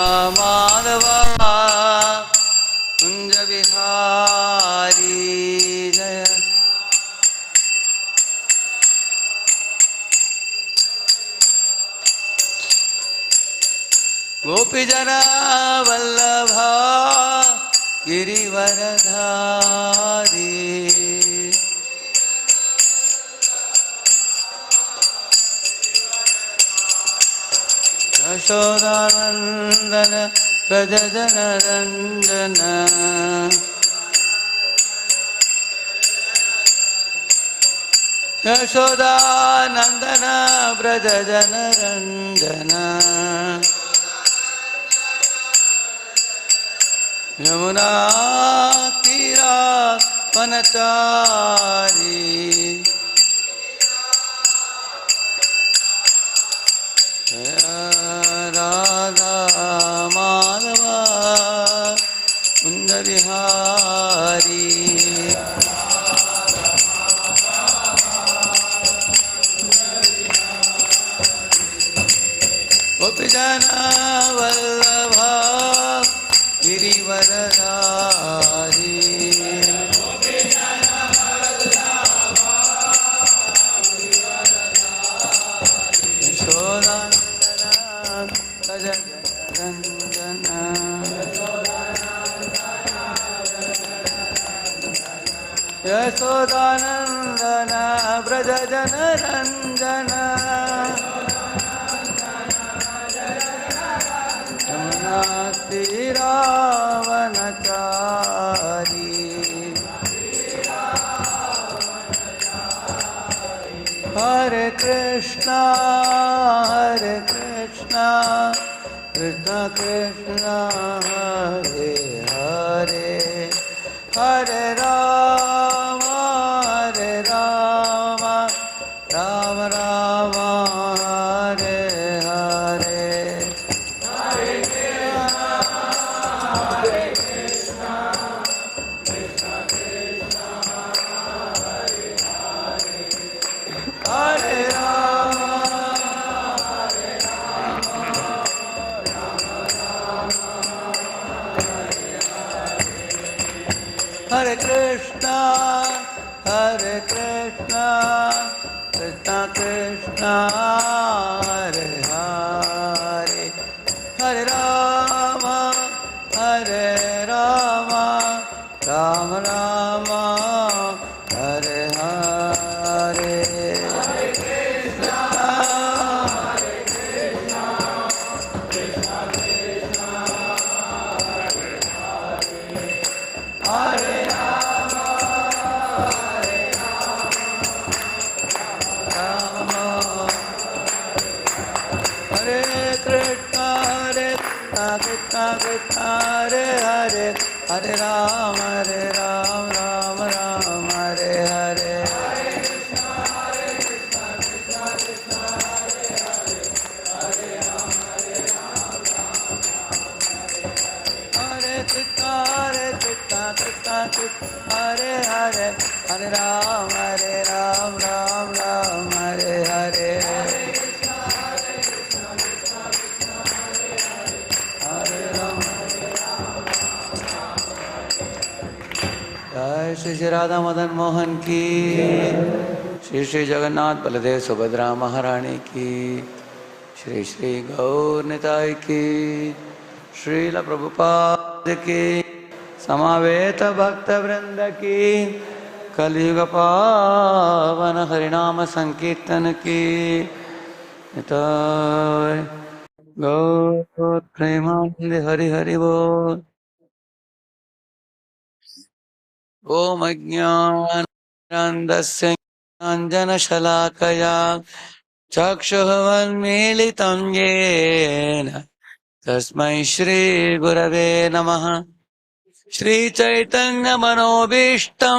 माधवा कुंज विहारी जय। गोपीजना वल्लभा गिरिवरधारी। यशोदानंदन व्रज जन रंजन। यशोदानंदन व्रज जन रंजन। यमुना तीरा वनचारी। राधा माधवा कुंज विहारी। गोपीजना वल्लभा गिरिवरधारी। यशोदानंदन व्रज जन रंजन। यशोदानंदन व्रज जन रंजन। यमुना तीरा वनचारी। हरे कृष्णा कृष्ण कृष्ण हरे हरे, हरे राम राम राम हरे हरे। हरे कृष्णा कृष्ण कृष्ण हरे हरे, हरे राम हरे कृष्णा कृष्ण कृष्ण हरे हरे, हरे राम राम राम हरे हरे। हरे कृष्णा कृष्ण कृष्ण हरे हरे, हरे राम हरे कृष्णा कृष्ण कृष्ण हरे हरे, हरे राम राम राम हरे हरे। हरे कृष्णा कृष्ण कृष्ण हरे हरे, हरे राम हरे कृष्णा कृष्ण कृष्ण हरे हरे, हरे राम राम हरे हरे। जय श्री श्री राधा मदन मोहन की, श्री श्री जगन्नाथ बलदेव सुभद्रा महारानी की, श्री श्री गौर निताय की, श्रील प्रभुपाद की, समावेत भक्त वृंद की, कलियुग पावन हरिनाम संकीर्तन की। निताय गौर प्रेमानंद हरि हरि बोल। ओम अज्ञानानन्दस्य ज्ञानाञ्जनशलाकया चक्षुरुन्मीलितं येन तस्मै श्रीगुरवे नमः। श्रीचैतन्यमनोभीष्टं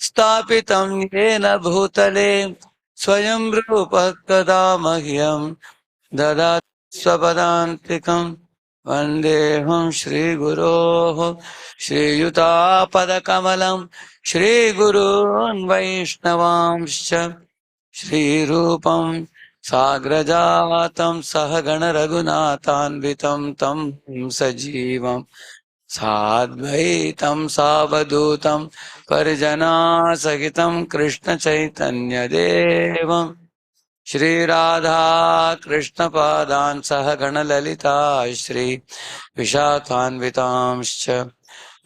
स्थापितं येन भूतले स्वयं रूपः कदा मह्यं ददाति स्वपदान्तिकं। वन्देऽहं श्रीगुरोः श्रीयुतापदकमलं श्रीगुरून् वैष्णवांश्च श्रीरूपं साग्रजातं सहगण रघुनाथान्वितं तं सजीवं साद्वैतं सावधूतं परिजनासहितं कृष्ण चैतन्य देवं श्रीराधा कृष्णपादान् सहगण ललिता श्री विशाखान्वितांश्च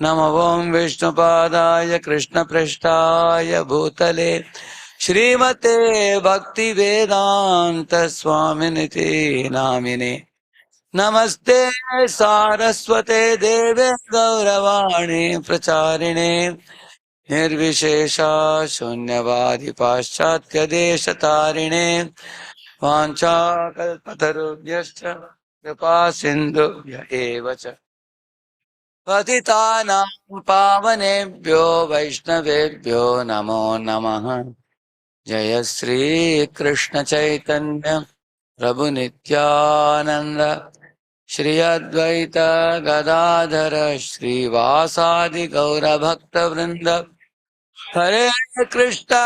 नमो विष्णुपादाय कृष्णपृष्ठाय भूतले श्रीमते भक्तिवेदान्त स्वामिनिति नामिने नमस्ते सारस्वते देवे गौरवाणी प्रचारिणे निर्विशेषा शून्यवादी पाश्चात्य देशतारिणे वाञ्छाकल्पतरुभ्यश्च कृपा सिन्धुभ्य एव च पतितानां पावनेभ्यो वैष्णवेभ्यो नमो नमः जय श्री कृष्ण चैतन्य प्रभु नित्यानंद श्री अद्वैत गदाधर श्रीवासादि गौर भक्त वृंद हरे कृष्णा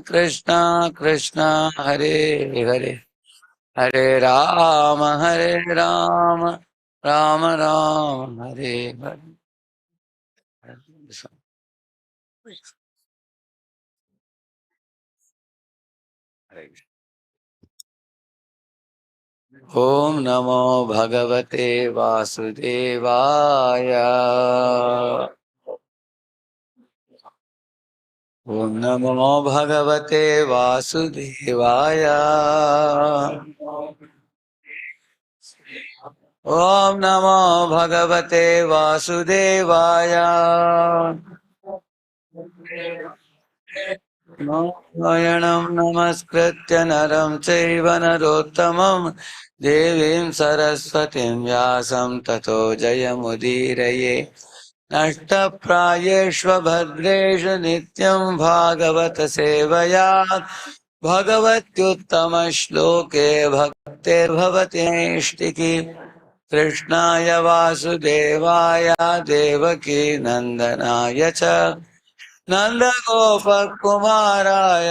कृष्णा कृष्णा हरे हरे हरे राम राम राम हरे हरे ओम नमो भगवते वासुदेवाय ओम नमो भगवते वासुदेवाय ओम नमो भगवते वासुदेवाय नारायणं नमस्कृत्य नरं चैव नरोत्तमं देवीं सरस्वतीं व्यासं ततो जयमुदीरये नष्टप्रायेष्वभद्रेषु नित्यं भागवत सेवया भगवत्युत्तमश्लोके भक्तिर्भवति नैष्टिकी कृष्णाय वासुदेवाय देवकी नन्दनाय च नन्दगोपकुमाराय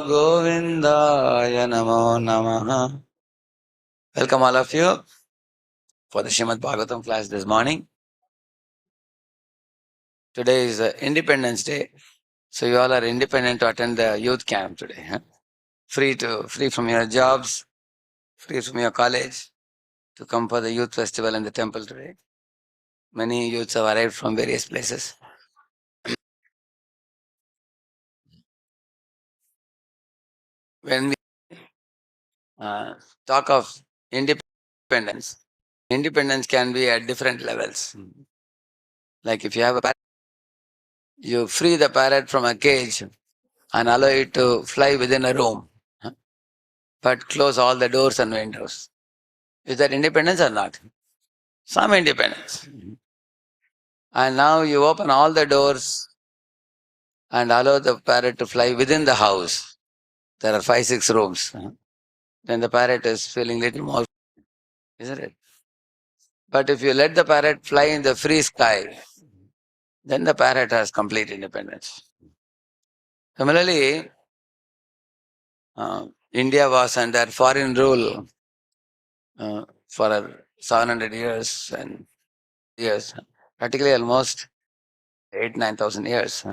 गोविन्दाय नमो नमः. Welcome all of you for the Srimad Bhagavatam class this morning. Today is Independence Day, so you all are independent to attend the youth camp today. Huh? Free from your jobs, free from your college, to come for the youth festival in the temple today. Many youths have arrived from various places. When we talk of independence, independence can be at different levels. Like if you have a parrot, you free the parrot from a cage and allow it to fly within a room, huh? But close all the doors and windows. Is that independence or not? Some independence. And now you open all the doors and allow the parrot to fly within the house. There are 5, 6 rooms. Huh? Then the parrot is feeling little more, isn't it? But if you let the parrot fly in the free sky, then the parrot has complete independence. Similarly, India was under foreign rule for 700 years and years, practically almost 8,000 to 9,000 years.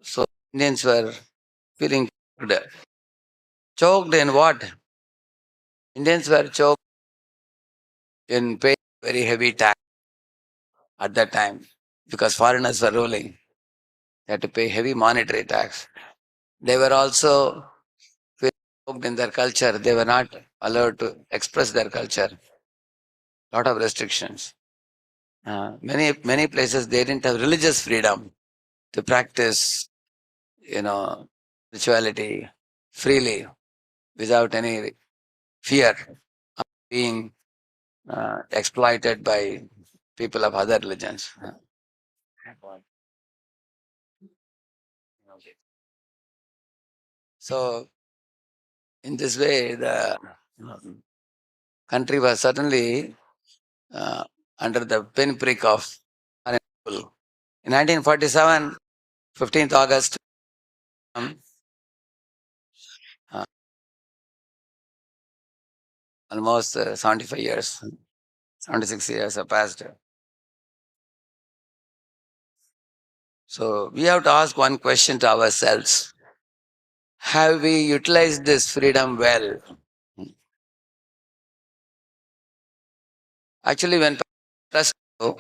So Indians were feeling choked. Choked in what? Indians were choked in paying very heavy tax at that time because foreigners were ruling. They had to pay heavy monetary tax. They were also feeling choked in their culture. They were not allowed to express their culture. Lot of restrictions. Many places they didn't have religious freedom to practice, spirituality freely without any fear of being exploited by people of other religions. So, in this way, the country was certainly uh, under the pinprick of foreign rule. In 1947, 15th August, almost 75 years, 76 years have passed. So we have to ask one question to ourselves. Have we utilized this freedom well? Actually, when trust you,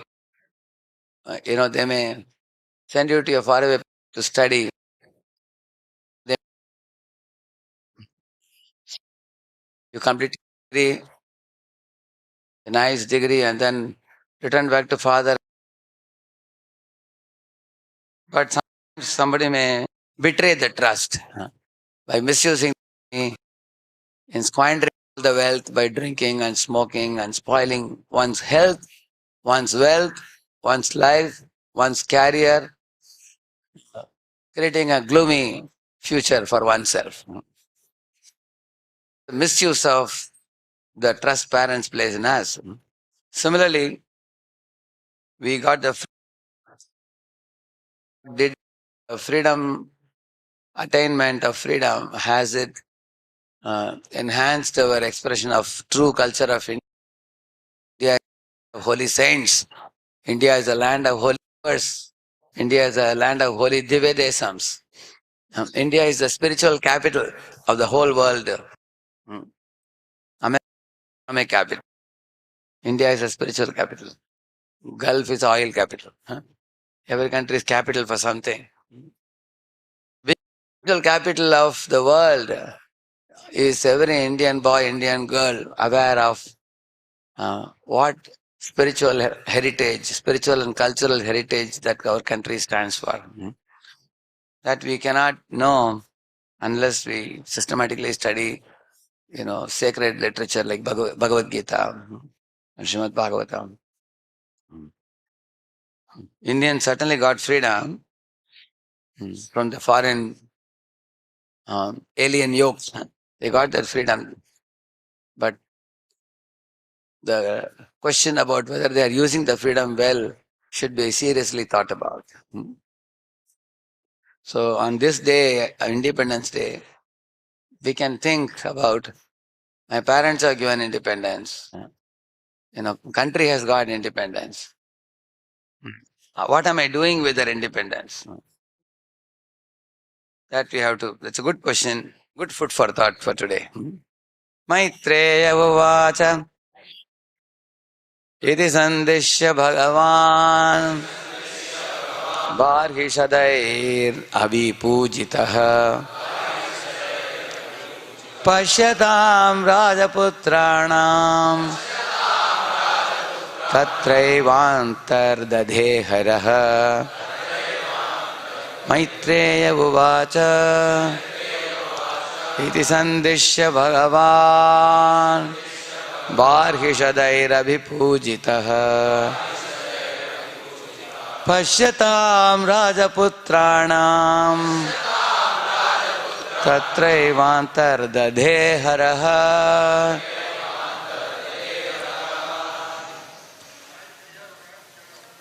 they may send you to a faraway to study. Then you complete degree, a nice degree, and then return back to father. But sometimes somebody may betray the trust by misusing me, in squandering the wealth by drinking and smoking and spoiling one's health, one's wealth, one's life, one's career, creating a gloomy future for oneself. The misuse of the trust parents place in us. Similarly, we got the did freedom, attainment of freedom has it enhanced our expression of true culture of India, of holy saints. India is a land of holy rivers. India is a land of holy Divya Desams. India is the spiritual capital of the whole world. Mm. Economic capital. India is a spiritual capital. Gulf is oil capital. Every country is capital for something. The spiritual capital of the world is every Indian boy, Indian girl aware of what spiritual heritage, spiritual and cultural heritage that our country stands for. That we cannot know unless we systematically study, sacred literature like Bhagavad Gita and Srimad Bhagavatam. Indians certainly got freedom from the foreign alien yokes. They got their freedom. But the question about whether they are using the freedom well should be seriously thought about. So on this day, Independence Day, we can think about my parents are given independence. Country has got independence. What am I doing with their independence? That we have to, that's a good question, good food for thought for today. Maitreya Uvacha Iti Sandishya Bhagavan Barhishadair Avipujitaha Pashyatam Rajaputranam Tatraivantar Dadheharaha Maitreya Uvacha Iti Sandishya Bhagavan Barhishadairabhipujitaha Pashyatam Rajaputranam Tatraivantar Dadheharaha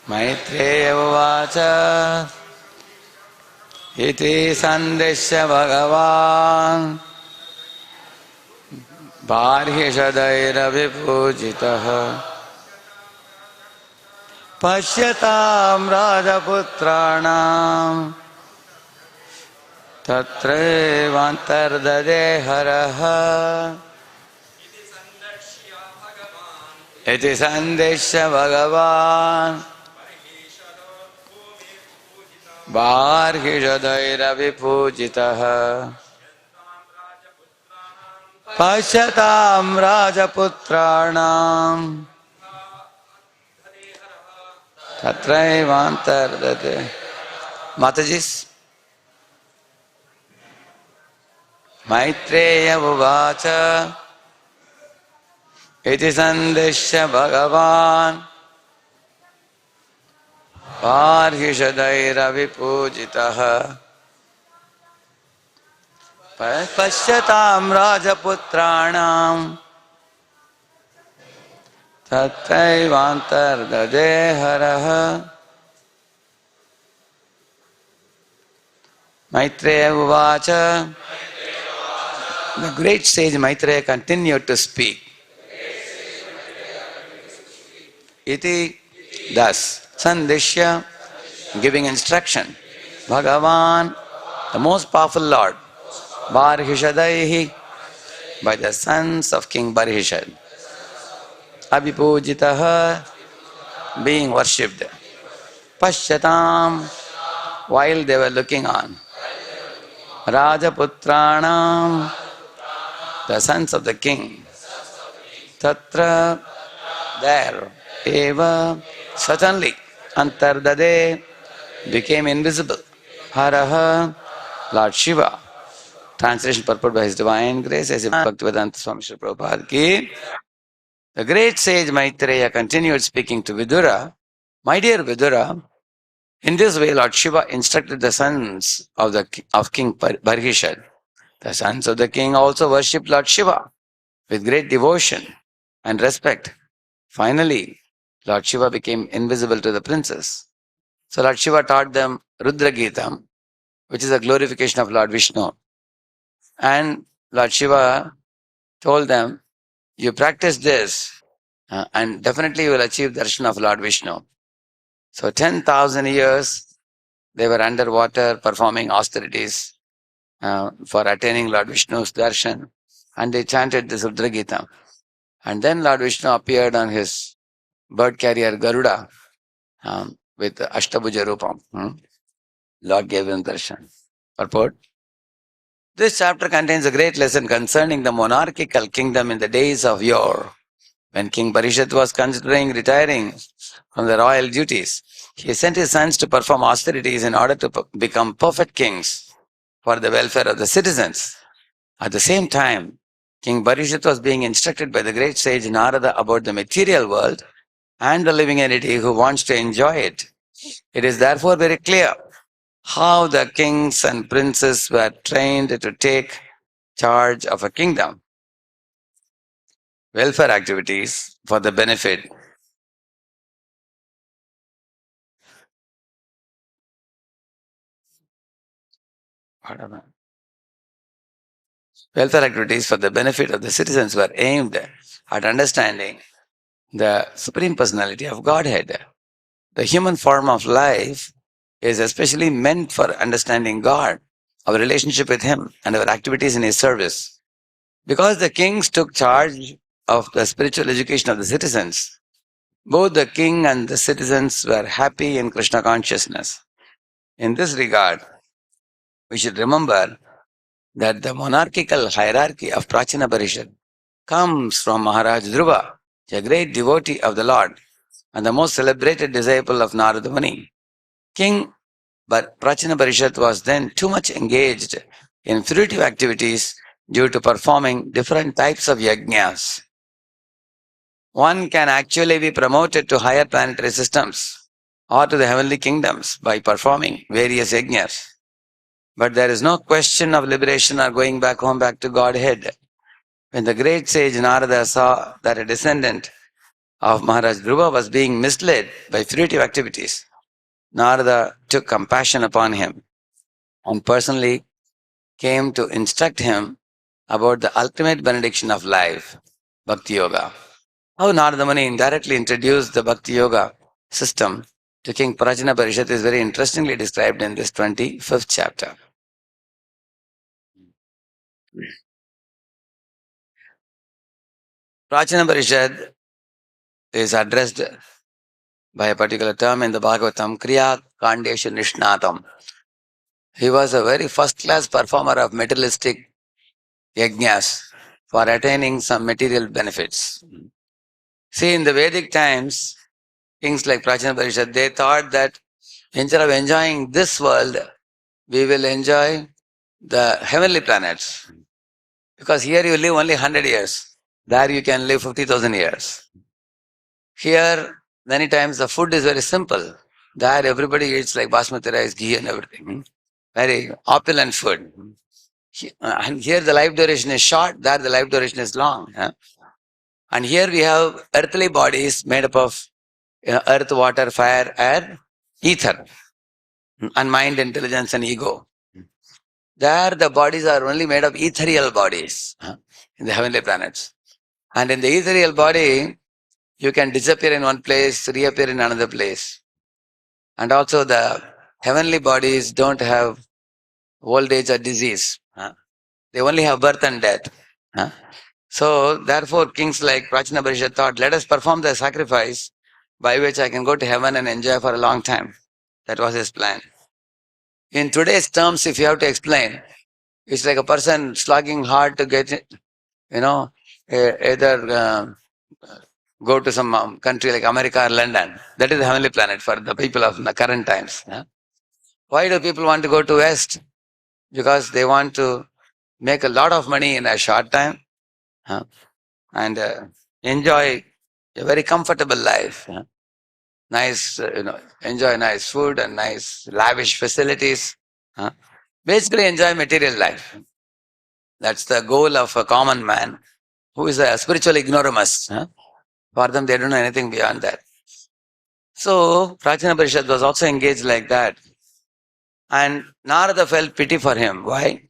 Maitreya Uvacha Iti Sandeshya Bhagavan Barhishadairabhipujitaha Pashyatam Rajaputranam Tatraivantar Dadeharaha Iti Sandeshya Bhagavan Barhishadairabhipujitaha Pashyatam Rajaputranam Tatraivantar Dade. Matajis Maitreya Uvacha Iti Sandeshya Bhagavan Barhishadairabhipujitaha Pashyatam Rajaputranam Tatraivantar Dadeharaha Maitreya Uvacha. The great sage Maitreya continued to speak. iti. Thus, Sandishya, giving instruction. Bhagavan, the most powerful Lord, Barhishadaihi, by the sons of King Barhishad. Abhipujitaha, being worshipped. Pashyatam, while they were looking on. Rajaputranam, the sons of the king. Tatra, there. Eva, certainly. Antardade, became invisible. Haraha, Lord Shiva. Translation purport by His Divine Grace, as Bhaktivedanta Swami Srila Prabhupada ki. The great sage Maitreya continued speaking to Vidura. My dear Vidura, in this way Lord Shiva instructed the sons of King Barhishad. The sons of the king also worshipped Lord Shiva with great devotion and respect. Finally, Lord Shiva became invisible to the princes. So Lord Shiva taught them Rudra Gita, which is a glorification of Lord Vishnu. And Lord Shiva told them, you practice this and definitely you will achieve darshan of Lord Vishnu. So 10,000 years they were underwater performing austerities for attaining Lord Vishnu's darshan, and they chanted this Rudra Gita. And then Lord Vishnu appeared on his bird carrier Garuda with Ashtabhuja Rupam. Lord gave him darshan. Purport. This chapter contains a great lesson concerning the monarchical kingdom in the days of yore. When King Parishad was considering retiring from the royal duties, he sent his sons to perform austerities in order to become perfect kings for the welfare of the citizens. At the same time, King Parishad was being instructed by the great sage Narada about the material world and the living entity who wants to enjoy it. It is therefore very clear how the kings and princes were trained to take charge of a kingdom. Welfare activities for the benefit Welfare activities for the benefit of the citizens were aimed at understanding the Supreme Personality of Godhead. The human form of life is especially meant for understanding God, our relationship with Him, and our activities in His service. Because the kings took charge of the spiritual education of the citizens, both the king and the citizens were happy in Krishna consciousness. In this regard, we should remember that the monarchical hierarchy of Pracinabarhishat comes from Maharaj Dhruva, a great devotee of the Lord and the most celebrated disciple of Narada Muni. King Pracinabarhishat was then too much engaged in fruitive activities due to performing different types of yajnas. One can actually be promoted to higher planetary systems or to the heavenly kingdoms by performing various yajnas. But there is no question of liberation or going back home, back to Godhead. When the great sage Narada saw that a descendant of Maharaj Dhruva was being misled by fruitive activities, Narada took compassion upon him and personally came to instruct him about the ultimate benediction of life, Bhakti Yoga. How Narada Muni indirectly introduced the Bhakti Yoga system to King Pracinabarhishat is very interestingly described in this 25th chapter. Pracinabarhishat is addressed by a particular term in the Bhagavatam, Kriya Kandeshu Nishnatam. He was a very first-class performer of materialistic yajnas for attaining some material benefits. See, in the Vedic times, kings like Pracinabarhishat, they thought that instead of enjoying this world, we will enjoy the heavenly planets. Because here you live only 100 years. There you can live 50,000 years. Here, many times the food is very simple. There everybody eats like basmati rice, ghee and everything. Very opulent food. And here the life duration is short, there the life duration is long. And here we have earthly bodies made up of earth, water, fire, air, ether, and mind, intelligence, and ego. There the bodies are only made of ethereal bodies in the heavenly planets. And in the ethereal body, you can disappear in one place, reappear in another place. And also the heavenly bodies don't have old age or disease. They only have birth and death. So therefore kings like Pracinabarhishat thought, let us perform the sacrifice by which I can go to heaven and enjoy for a long time. That was his plan. In today's terms, if you have to explain, it's like a person slogging hard to get, either go to some country like America or London. That is the heavenly planet for the people of the current times. Why do people want to go to West? Because they want to make a lot of money in a short time and enjoy a very comfortable life. Nice, enjoy nice food and nice lavish facilities. Basically enjoy material life. That's the goal of a common man who is a spiritual ignoramus. For them, they don't know anything beyond that. So, Pracinabarhishat was also engaged like that. And Narada felt pity for him. Why?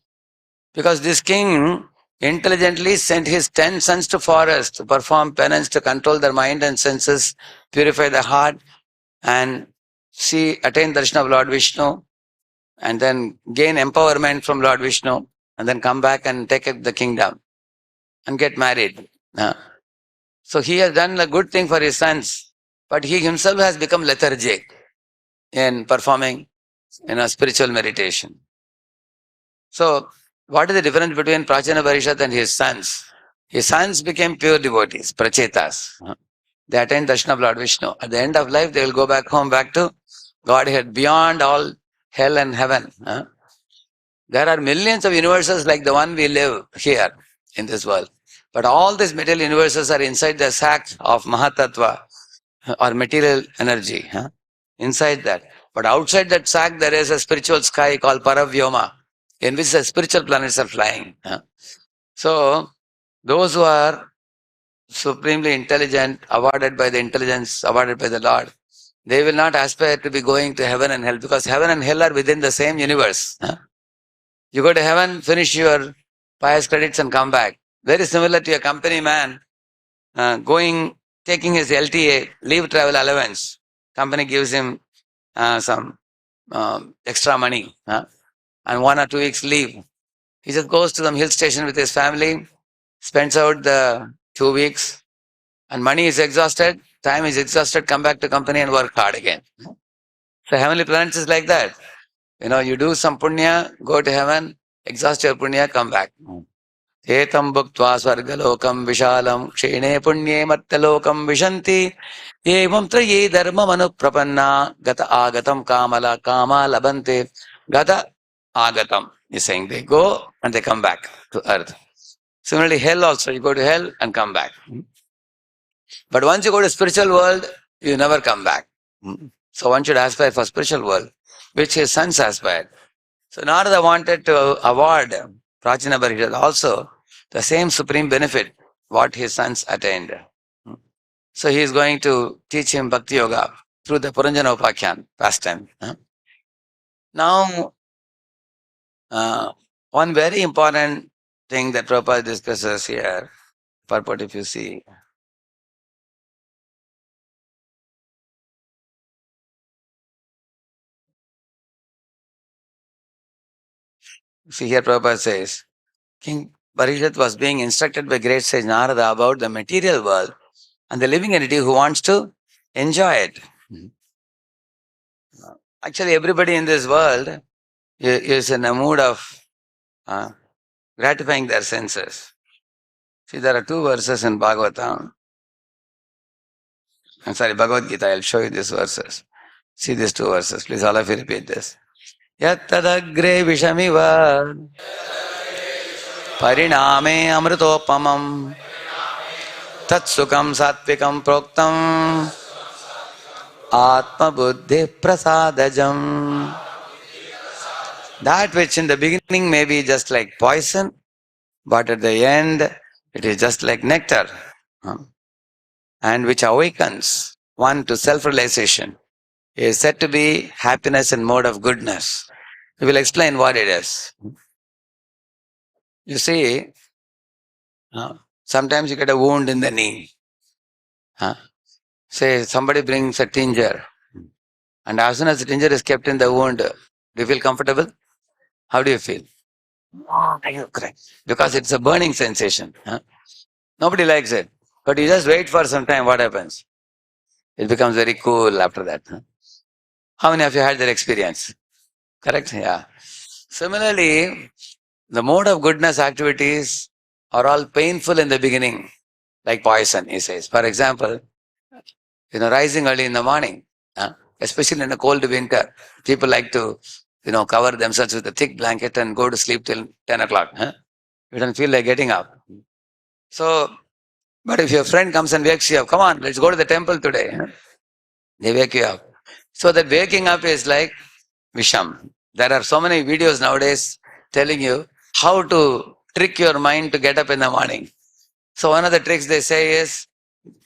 Because this king intelligently sent his 10 sons to forest to perform penance, to control their mind and senses, purify the heart, and attain darshan of Lord Vishnu, and then gain empowerment from Lord Vishnu, and then come back and take up the kingdom and get married. So he has done a good thing for his sons, but he himself has become lethargic in performing spiritual meditation. So what is the difference between Pracinabarhishat and his sons? His sons became pure devotees, prachetas. They attained darshan of Lord Vishnu. At the end of life, they will go back home, back to Godhead, beyond all hell and heaven. There are millions of universes like the one we live here in this world. But all these material universes are inside the sack of Mahatattva or material energy. Inside that. But outside that sack, there is a spiritual sky called Paravyoma, in which the spiritual planets are flying. So, those who are supremely intelligent, awarded by the intelligence, awarded by the Lord, they will not aspire to be going to heaven and hell, because heaven and hell are within the same universe. You go to heaven, finish your pious credits and come back. Very similar to a company man taking his LTA, leave travel allowance. Company gives him some extra money and 1 or 2 weeks leave. He just goes to some hill station with his family, spends out the 2 weeks, and money is exhausted, time is exhausted, come back to company and work hard again. So heavenly planets is like that. You do some punya, go to heaven, exhaust your punya, come back. Etam bhuktva svargalokam vishalam kshene punye mattalokam vishanti evam traye dharma manu prapanna gata agatam kamala kama labante gata agatam. He's saying they go and they come back to earth. Similarly, hell also, you go to hell and come back. But once you go to spiritual world, you never come back. So one should aspire for spiritual world, which his sons aspired. So Narada wanted to award Pracinabarhishat also the same supreme benefit what his sons attained. So he is going to teach him Bhakti Yoga through the Puranjana Upakyan pastime. Now, one very important thing that Prabhupada discusses here, purport if you see. See here Prabhupada says, King Parikshit was being instructed by great sage Narada about the material world and the living entity who wants to enjoy it. Actually, everybody in this world is in a mood of gratifying their senses. See, there are 2 verses in Bhagavatam. Bhagavad Gita. I'll show you these verses. See these 2 verses. Please, all of you repeat this. Yat tadagre vishamiva pariname amritopamam tat sukam satvikam proktam atma buddhi prasadajam. That which in the beginning may be just like poison, but at the end it is just like nectar, and which awakens one to self-realization, is said to be happiness and mode of goodness. We will explain what it is. You see, sometimes you get a wound in the knee. Say somebody brings a tinger, and as soon as the tinger is kept in the wound, do you feel comfortable? How do you feel? Oh, you cry. Because it's a burning sensation. Huh? Nobody likes it. But you just wait for some time, what happens? It becomes very cool after that. Huh? How many of you had that experience? Correct? Yeah. Similarly, the mode of goodness activities are all painful in the beginning, like poison, he says. For example, rising early in the morning, especially in a cold winter, people like to, cover themselves with a thick blanket and go to sleep till 10 o'clock. Huh? You don't feel like getting up. So, but if your friend comes and wakes you up, come on, let's go to the temple today. Huh? They wake you up. So that waking up is like Visham. There are so many videos nowadays telling you how to trick your mind to get up in the morning. So one of the tricks they say is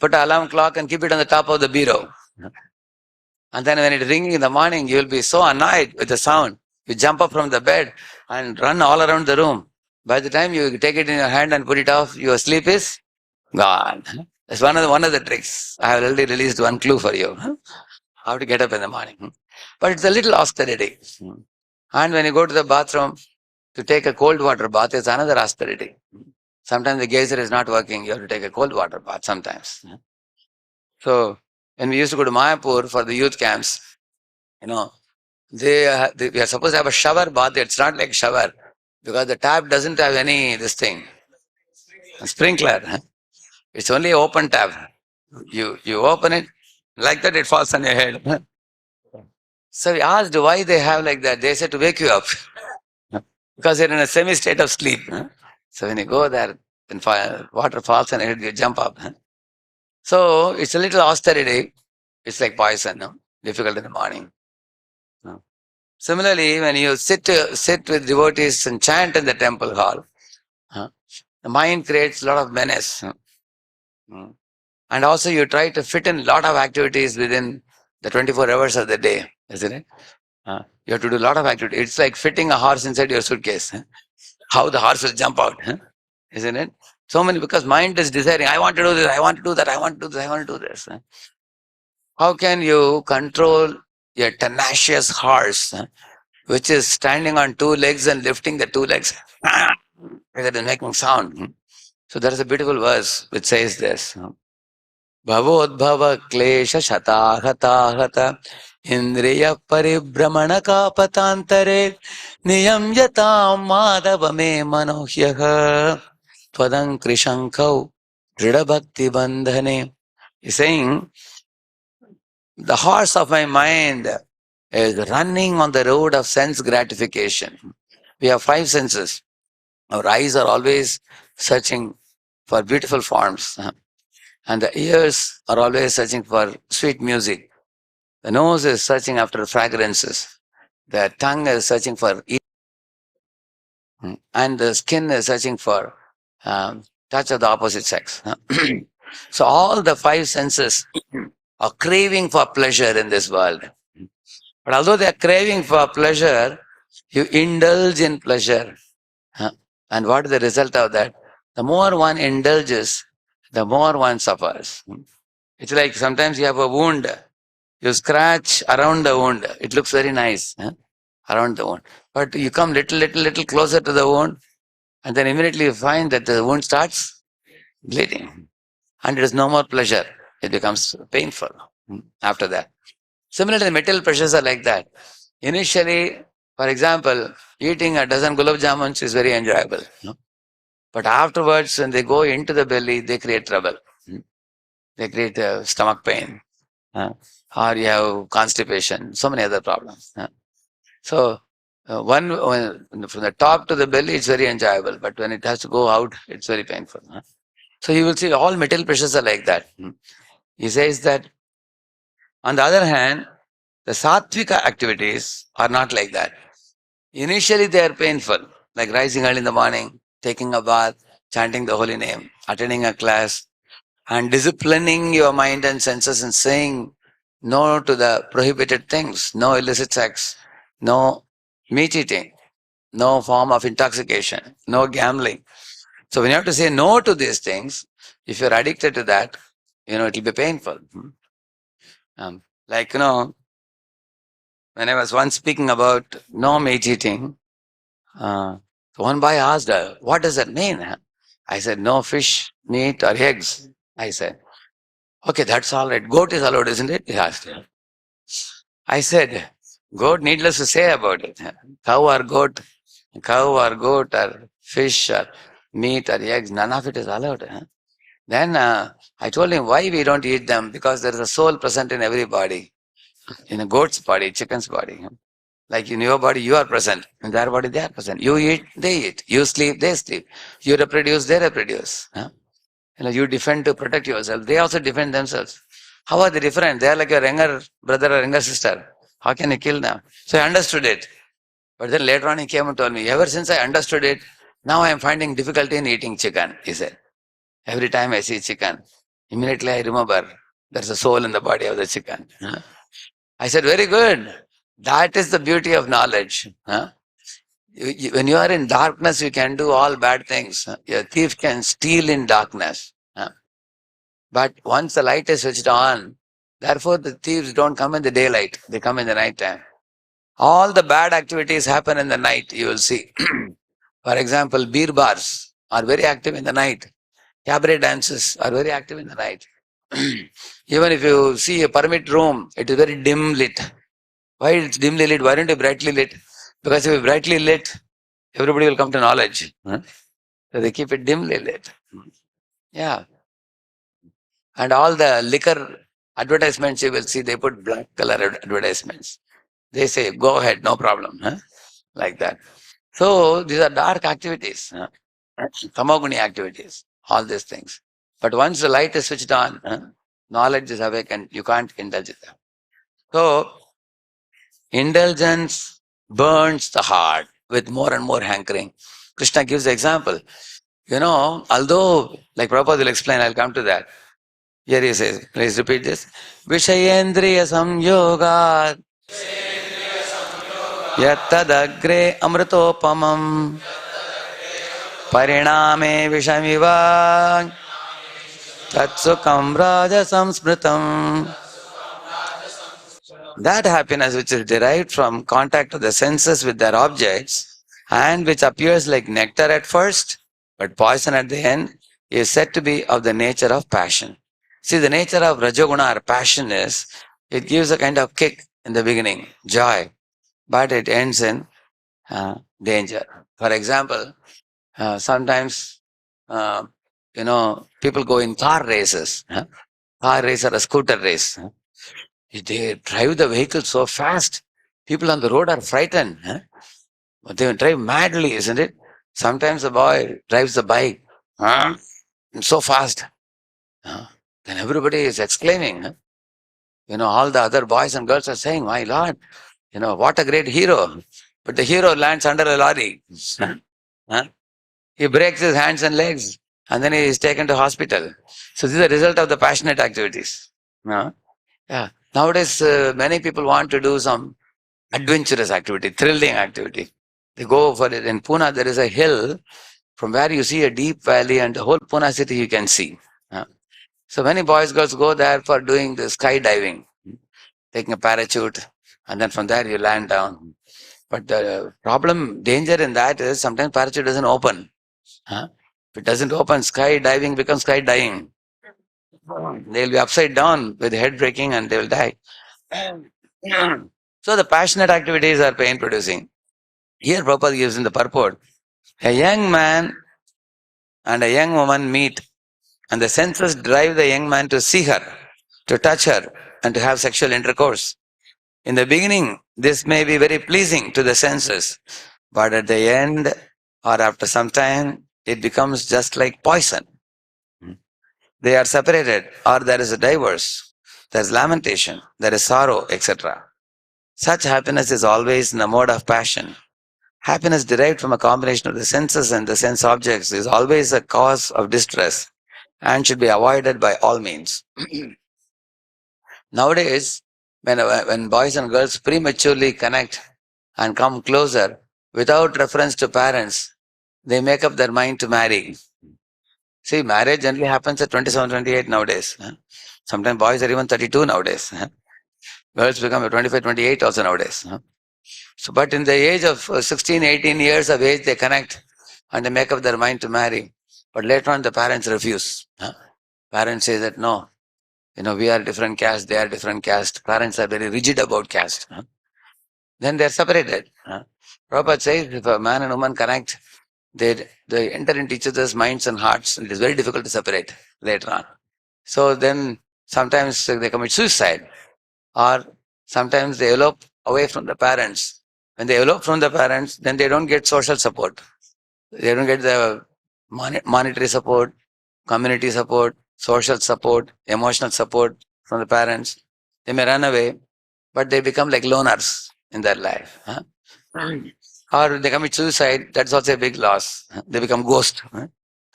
put an alarm clock and keep it on the top of the bureau. And then when it's ringing in the morning, you'll be so annoyed with the sound. You jump up from the bed and run all around the room. By the time you take it in your hand and put it off, your sleep is gone. That's one of the tricks. I have already released one clue for you. How to get up in the morning. But it's a little austerity. And when you go to the bathroom to take a cold water bath, it's another austerity. Sometimes the geyser is not working. You have to take a cold water bath sometimes. So when we used to go to Mayapur for the youth camps, you know, we are supposed to have a shower bath. It's not like shower because the tap doesn't have any this thing, a sprinkler. It's only open tap. You open it like that, it falls on your head. So we asked why they have like that. They said to wake you up because you're in a semi state of sleep. So when you go there, when water falls on your head, you jump up. So it's a little austerity. It's like poison, no? Difficult in the morning. No? Similarly, when you sit with devotees and chant in the temple hall, the mind creates a lot of menace. Mm. And also you try to fit in a lot of activities within the 24 hours of the day, isn't it? You have to do a lot of activity. It's like fitting a horse inside your suitcase. How the horse will jump out, isn't it? So many, because mind is desiring, I want to do this, I want to do that, I want to do this, I want to do this. How can you control a tenacious horse, which is standing on two legs and lifting the two legs? That is making sound. So there is a beautiful verse which says this. Bhavodbhava klesha shatahata indriya paribramana kapatantare niyam yatam madhava me manohyaha twadam krishankau drida bhakti bandhane. He's saying, the horse of my mind is running on the road of sense gratification. We have five senses. Our eyes are always searching for beautiful forms. And the ears are always searching for sweet music. The nose is searching after fragrances. The tongue is searching for and the skin is searching for touch of the opposite sex. So all the five senses are craving for pleasure in this world. But although they are craving for pleasure, you indulge in pleasure. And what is the result of that? The more one indulges, the more one suffers. It's like sometimes you have a wound. You scratch around the wound. It looks very nice around the wound. But you come little closer to the wound, and then immediately you find that the wound starts bleeding. And it is no more pleasure. It becomes painful after that. Similarly, the material pleasures are like that. Initially, for example, eating a dozen gulab jamuns is very enjoyable. But afterwards, when they go into the belly, they create trouble. They create stomach pain. Or you have constipation, so many other problems. So, from the top to the belly, it's very enjoyable. But when it has to go out, it's very painful. So you will see all material pleasures are like that. He says that, on the other hand, the sattvika activities are not like that. Initially, they are painful, like rising early in the morning, taking a bath, chanting the holy name, attending a class, and disciplining your mind and senses and saying no to the prohibited things, no illicit sex, no meat eating, no form of intoxication, no gambling. So when you have to say no to these things, if you're addicted to that, it will be painful. Like, when I was once speaking about no meat eating, one boy asked, what does that mean? I said, no fish, meat, or eggs. I said, okay, that's all right. Goat is allowed, isn't it? He asked. I said, goat, needless to say about it. Cow or goat or fish or meat or eggs, none of it is allowed. Then I told him why we don't eat them, because there is a soul present in every body. In a goat's body, chicken's body. Like in your body, you are present. In their body, they are present. You eat, they eat. You sleep, they sleep. You reproduce, they reproduce. You defend to protect yourself. They also defend themselves. How are they different? They are like your younger brother or younger sister. How can you kill them? So I understood it. But then later on he came and told me, ever since I understood it, now I am finding difficulty in eating chicken, he said. Every time I see chicken, immediately I remember there's a soul in the body of the chicken. I said, very good. That is the beauty of knowledge. When you are in darkness, you can do all bad things. A thief can steal in darkness. But once the light is switched on, therefore the thieves don't come in the daylight. They come in the night time. All the bad activities happen in the night, you will see. For example, beer bars are very active in the night. Cabaret dances are very active in the night. Even if you see a permit room, it is very dim lit. Why it's dimly lit? Why don't you brightly lit? Because if you brightly lit, everybody will come to knowledge. So they keep it dimly lit. Yeah. And all the liquor advertisements you will see, they put black color advertisements. They say, go ahead, no problem. Like that. So these are dark activities. Tamoguni activities. All these things. But once the light is switched on, knowledge is awakened. You can't indulge it. So indulgence burns the heart with more and more hankering. Krishna gives the example. Although, like Prabhupada will explain, I'll come to that. Here he says, please repeat this. Vishayendriya samyoga yattadagre amritopamam pariname vishamiva tatsukam raja samsmritam. That happiness which is derived from contact of the senses with their objects and which appears like nectar at first but poison at the end is said to be of the nature of passion. See, the nature of Rajoguna or passion is, it gives a kind of kick in the beginning, joy, but it ends in danger. For example, sometimes, people go in car races, car race or a scooter race. They drive the vehicle so fast, people on the road are frightened. But they drive madly, isn't it? Sometimes the boy drives the bike so fast. Then everybody is exclaiming. All the other boys and girls are saying, my Lord, what a great hero. But the hero lands under a lorry. He breaks his hands and legs and then he is taken to hospital. So this is the result of the passionate activities. Yeah. Nowadays, many people want to do some adventurous activity, thrilling activity. They go for it. In Pune, there is a hill from where you see a deep valley and the whole Pune city you can see. So many boys, girls go there for doing the skydiving, taking a parachute, and then from there you land down. But the danger in that is sometimes parachute doesn't open. If it doesn't open, skydiving becomes skydying. They'll be upside down with head breaking and they will die. So the passionate activities are pain producing. Here Prabhupada gives in the purport, a young man and a young woman meet and the senses drive the young man to see her, to touch her and to have sexual intercourse. In the beginning, this may be very pleasing to the senses, but at the end or after some time, it becomes just like poison. They are separated or there is a divorce, there is lamentation, there is sorrow, etc. Such happiness is always in the mode of passion. Happiness derived from a combination of the senses and the sense objects is always a cause of distress and should be avoided by all means. Nowadays, when boys and girls prematurely connect and come closer without reference to parents, they make up their mind to marry. See, marriage generally happens at 27, 28 nowadays. Sometimes boys are even 32 nowadays. Girls become 25, 28 also nowadays. So, but in the age of 16, 18 years of age, they connect and they make up their mind to marry. But later on, the parents refuse. Parents say that no, we are different caste, they are different caste. Parents are very rigid about caste. Then they are separated. Prabhupada says if a man and woman connect, they enter into each other's minds and hearts, and it is very difficult to separate later on. So then sometimes they commit suicide, or sometimes they elope away from the parents. When they elope from the parents, then they don't get social support. They don't get the monetary support, community support, social support, emotional support from the parents. They may run away, but they become like loners in their life. Or they commit suicide, that's also a big loss. They become ghosts,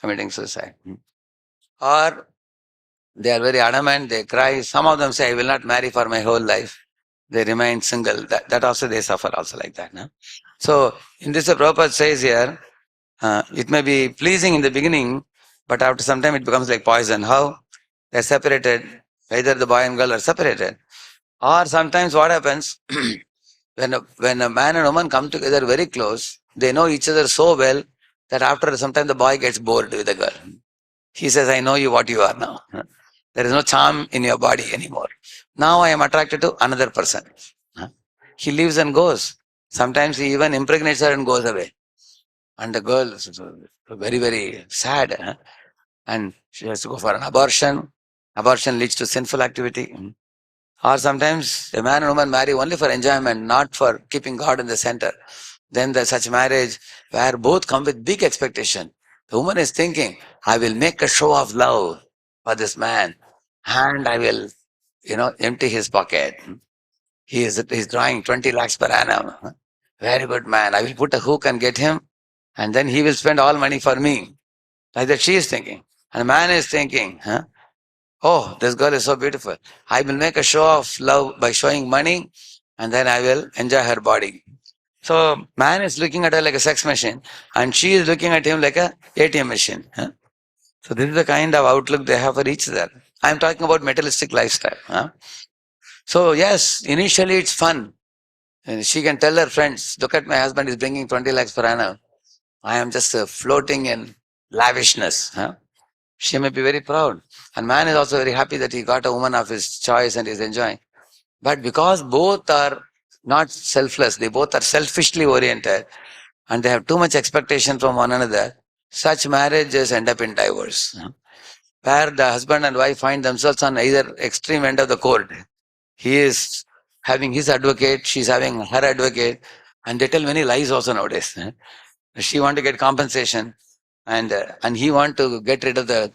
committing suicide. Or they are very adamant, they cry. Some of them say, I will not marry for my whole life. They remain single. That also they suffer also like that. So in this, the Prabhupada says here, it may be pleasing in the beginning, but after some time it becomes like poison. How? They're separated. Either the boy and girl are separated. Or sometimes what happens, when a man and woman come together very close, they know each other so well that after some time the boy gets bored with the girl. He says, I know you what you are now. There is no charm in your body anymore. Now I am attracted to another person. He leaves and goes. Sometimes he even impregnates her and goes away. And the girl is very, very sad. And she has to go for an abortion. Abortion leads to sinful activity. Or sometimes a man and woman marry only for enjoyment, not for keeping God in the center. Then there's such marriage where both come with big expectation. The woman is thinking, I will make a show of love for this man and I will, empty his pocket. He's drawing 20 lakhs per annum. Very good man. I will put a hook and get him and then he will spend all money for me. Like that she is thinking. And the man is thinking, oh, this girl is so beautiful. I will make a show of love by showing money and then I will enjoy her body. So man is looking at her like a sex machine and she is looking at him like a ATM machine. So this is the kind of outlook they have for each other. I am talking about materialistic lifestyle. So yes, initially it's fun. And she can tell her friends, look at my husband is bringing 20 lakhs per annum. I am just floating in lavishness. She may be very proud. And man is also very happy that he got a woman of his choice and is enjoying. But because both are not selfless, they both are selfishly oriented and they have too much expectation from one another, such marriages end up in divorce. Where the husband and wife find themselves on either extreme end of the court. He is having his advocate, she's having her advocate, and they tell many lies also nowadays. She want to get compensation and he want to get rid of the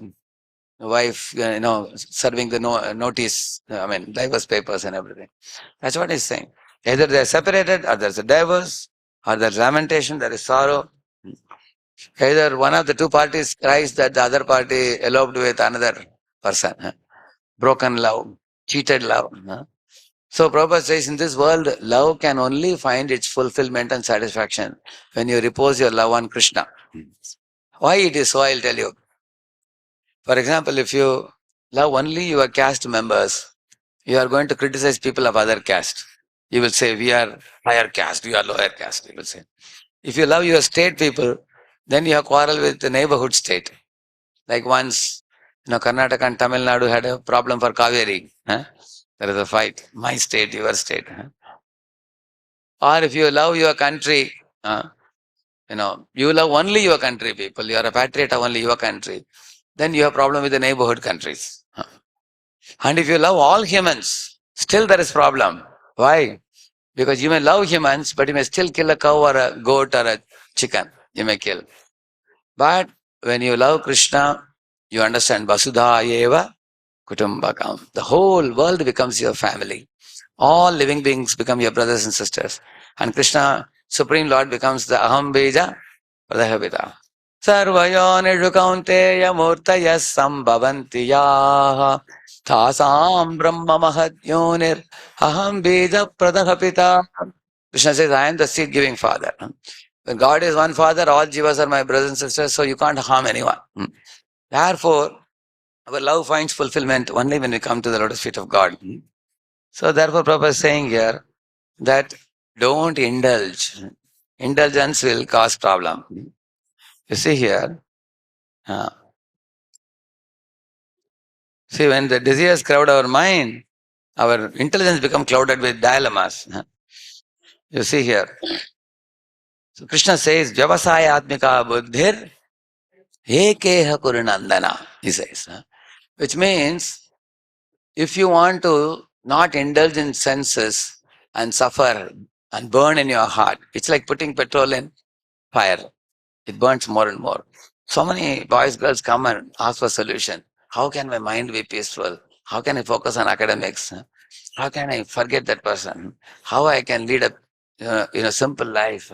wife, serving the notice, divorce papers and everything. That's what he's saying. Either they're separated, or there's a divorce, or there's lamentation, there is sorrow. Either one of the two parties cries that the other party eloped with another person. Broken love, cheated love. So Prabhupada says in this world, love can only find its fulfillment and satisfaction when you repose your love on Krishna. Why it is so, I'll tell you. For example, if you love only your caste members, you are going to criticize people of other caste. You will say, we are higher caste, we are lower caste, you will say. If you love your state people, then you have quarrel with the neighborhood state. Like once, Karnataka and Tamil Nadu had a problem for Kaveri. There is a fight. My state, your state. Or if you love your country, you love only your country people, you are a patriot of only your country, then you have problem with the neighborhood countries. And if you love all humans, still there is problem. Why? Because you may love humans, but you may still kill a cow or a goat or a chicken. You may kill. But when you love Krishna, you understand Vasudha Eva Kutumbakam. The whole world becomes your family. All living beings become your brothers and sisters. And Krishna, Supreme Lord, becomes the Aham Bija Pradhavita. Sarvayonishu kaunteya murtaya sambhavanti yaha thasam brahma mahadyonir aham bija pradhavita. Krishna says, I am the seed giving father. When God is one father, all jivas are my brothers and sisters, so you can't harm anyone. Therefore, our love finds fulfillment only when we come to the lotus feet of God. So therefore, Prabhupada is saying here that don't indulge. Indulgence will cause problem. You see here, uh, see when the desires crowd our mind, our intelligence become clouded with dilemmas. You see here. So Krishna says, Vyavasaya Atmika Buddhir Ekeha Kurunandana, he says. Which means, if you want to not indulge in senses and suffer and burn in your heart, it's like putting petrol in fire. It burns more and more. So many boys, girls come and ask for solution. How can my mind be peaceful? How can I focus on academics? How can I forget that person? How I can lead a simple life?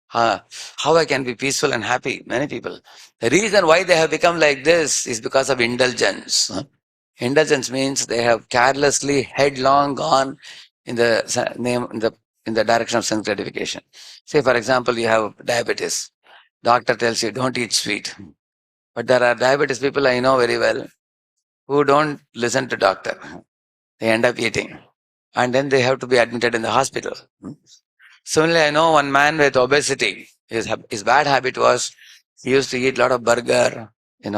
How I can be peaceful and happy? Many people. The reason why they have become like this is because of indulgence. Indulgence means they have carelessly, headlong gone in the name in the direction of sense gratification. Say, for example, you have diabetes. Doctor tells you don't eat sweet, but there are diabetes people I know very well who don't listen to doctor. They end up eating, and then they have to be admitted in the hospital. Similarly, I know one man with obesity. His bad habit was he used to eat a lot of burger,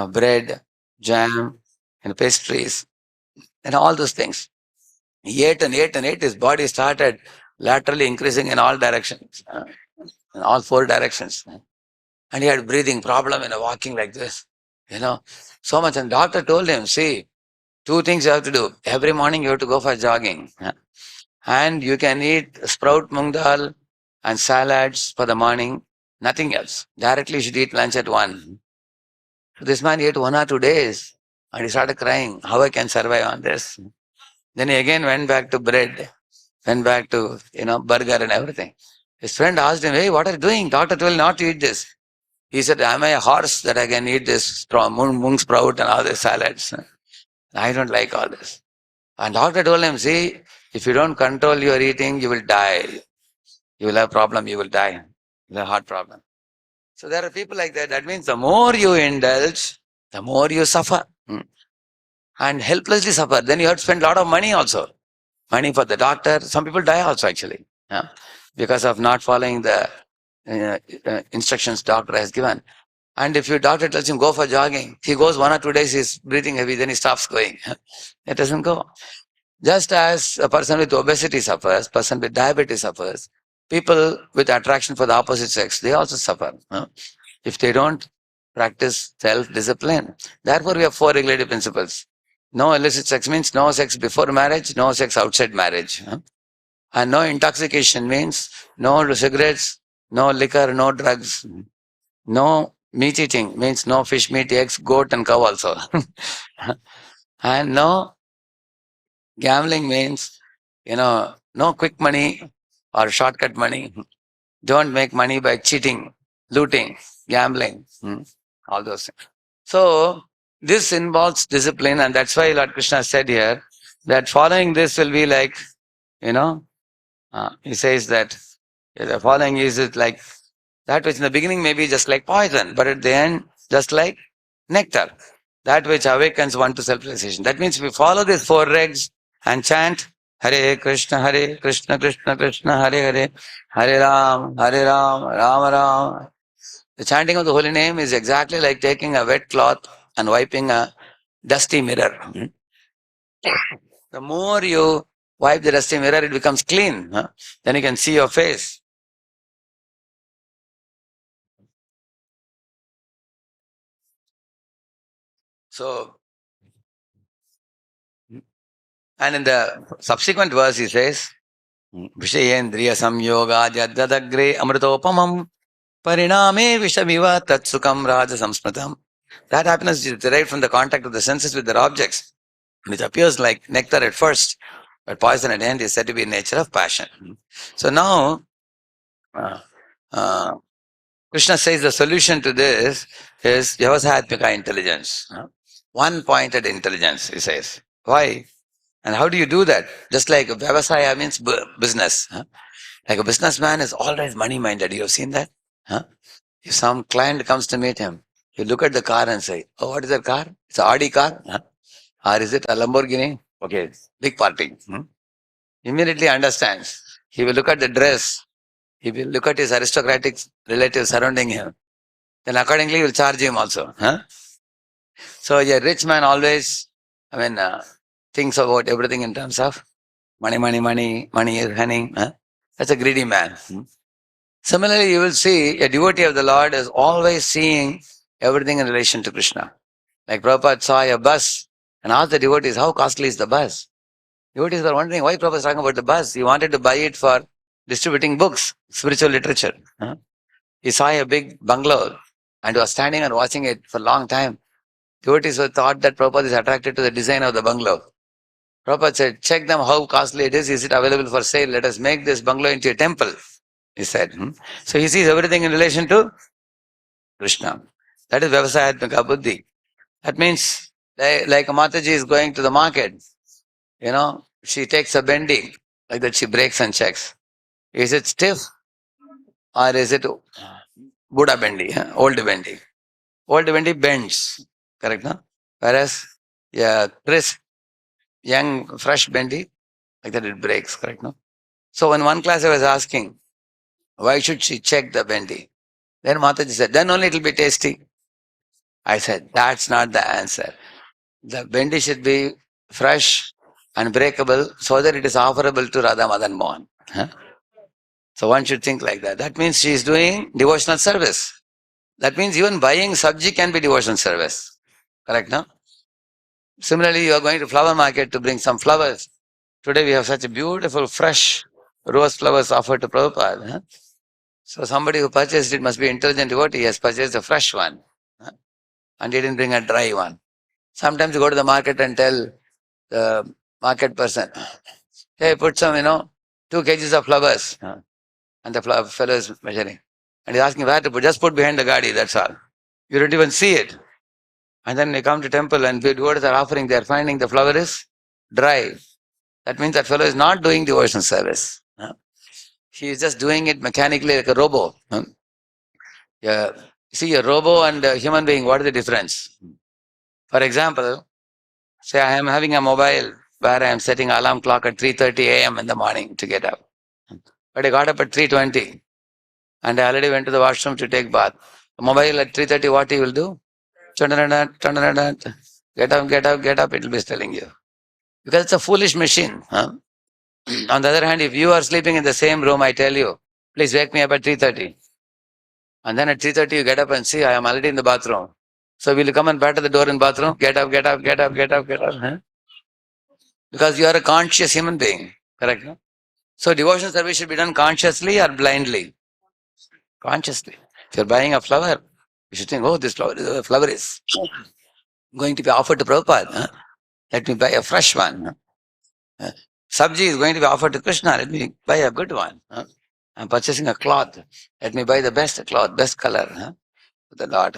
bread, jam, and pastries, and all those things. He ate and ate and ate. His body started laterally increasing in all directions, in all four directions. And he had breathing problem, walking like this, you know, so much. And doctor told him, see, two things you have to do. Every morning you have to go for jogging. And you can eat sprout mung dal and salads for the morning, nothing else. Directly you should eat lunch at 1. So this man ate 1 or 2 days and he started crying, how I can survive on this? Then he again went back to bread, went back to, burger and everything. His friend asked him, hey, what are you doing? Doctor told not to eat this. He said, am I a horse that I can eat this mung sprout and all these salads? I don't like all this. And doctor told him, see, if you don't control your eating, you will die. You will have problem, you will die. You will have heart problem. So there are people like that. That means the more you indulge, the more you suffer. And helplessly suffer. Then you have to spend a lot of money also. Money for the doctor. Some people die also actually. Yeah, because of not following the instructions doctor has given. And if your doctor tells him go for jogging, he goes 1 or 2 days, he's breathing heavy, then he stops going. It doesn't go. Just as a person with obesity suffers, person with diabetes suffers, people with attraction for the opposite sex, they also suffer. If they don't practice self-discipline. Therefore, we have 4 regulative principles. No illicit sex means no sex before marriage, no sex outside marriage. And no intoxication means no cigarettes, no liquor, no drugs. No meat eating means no fish, meat, eggs, goat and cow also. And no gambling means, no quick money or shortcut money. Don't make money by cheating, looting, gambling, all those things. So this involves discipline, and that's why Lord Krishna said here that following this will be like, he says that the following is it like that which in the beginning may be just like poison, but at the end, just like nectar. That which awakens one to self-realization. That means if we follow these 4 regs and chant Hare Krishna, Krishna Krishna, Hare Hare, Hare Ram, Ram Ram. The chanting of the holy name is exactly like taking a wet cloth and wiping a dusty mirror. The more you wipe the dusty mirror, it becomes clean. Then you can see your face. So, and in the subsequent verse, he says, Vishayendriya samyoga jadadagre amritopamam pariname vishamiva tatsukam raja samsmritam. That happiness is derived from the contact of the senses with their objects, which appears like nectar at first, but poison at the end is said to be nature of passion. So now, uh, uh, Krishna says the solution to this is Vyavasatmika intelligence. One-pointed intelligence, he says. Why? And how do you do that? Just like Vyavasaya means business. Like a businessman is always money-minded. You have seen that? If some client comes to meet him, you look at the car and say, oh, what is that car? It's an Audi car? Or is it a Lamborghini? Okay, big party. immediately understands. He will look at the dress. He will look at his aristocratic relatives surrounding him. Then accordingly he will charge him also. Huh? So a rich man always, thinks about everything in terms of money, money, money, money is honey. Huh? That's a greedy man. Similarly, you will see a devotee of the Lord is always seeing everything in relation to Krishna. Like Prabhupada saw a bus and asked the devotees, how costly is the bus? Devotees were wondering why Prabhupada is talking about the bus. He wanted to buy it for distributing books, spiritual literature. Huh? He saw a big bungalow and was standing and watching it for a long time. Devotees were thought that Prabhupada is attracted to the design of the bungalow. Prabhupada said, check them how costly it is. Is it available for sale? Let us make this bungalow into a temple, he said. So he sees everything in relation to Krishna. That is Vyavasayatmika Buddhi. That means, like Mataji is going to the market, she takes a bendi, like that she breaks and checks. Is it stiff or is it Buddha bendi, old bendi? Old bendi bends, correct, no? Whereas, crisp, young, fresh bendi, like that it breaks, correct, no? So in one class I was asking, why should she check the bendi? Then Mataji said, then only it will be tasty. I said, that's not the answer. The bendi should be fresh and breakable so that it is offerable to Radha Madan Mohan. Huh? So one should think like that. That means she is doing devotional service. That means even buying sabji can be devotional service. Correct, no? Similarly, you are going to flower market to bring some flowers. Today we have such a beautiful, fresh rose flowers offered to Prabhupada. Huh? So somebody who purchased it must be intelligent devotee. He has purchased a fresh one. Huh? And he didn't bring a dry one. Sometimes you go to the market and tell the market person, hey, put some, 2 kgs of flowers. Huh? And the fellow is measuring. And he's asking where to put. Just put behind the gadi, that's all. You don't even see it. And then they come to temple and the devotees are offering, they are finding the flower is dry. That means that fellow is not doing devotional service. Huh? He is just doing it mechanically like a robo. Huh? Yeah. See, a robo and a human being, what is the difference? For example, say I am having a mobile where I am setting alarm clock at 3:30 a.m. in the morning to get up. But I got up at 3:20 and I already went to the washroom to take bath. The mobile at 3:30, what he will do? Get up, get up, get up, it will be telling you. Because it's a foolish machine. Huh? On the other hand, if you are sleeping in the same room, I tell you, please wake me up at 3:30. And then at 3:30 you get up and see, I am already in the bathroom. So will you come and batter the door in bathroom? Get up, get up, get up, get up, get up. Huh? Because you are a conscious human being. Correct? No? So devotional service should be done consciously or blindly? Consciously. If you're buying a flower, you should think, oh, this flower is going to be offered to Prabhupada. Huh? Let me buy a fresh one. Huh? Sabji is going to be offered to Krishna. Let me buy a good one. Huh? I'm purchasing a cloth. Let me buy the best cloth, best color. Huh? For the Lord.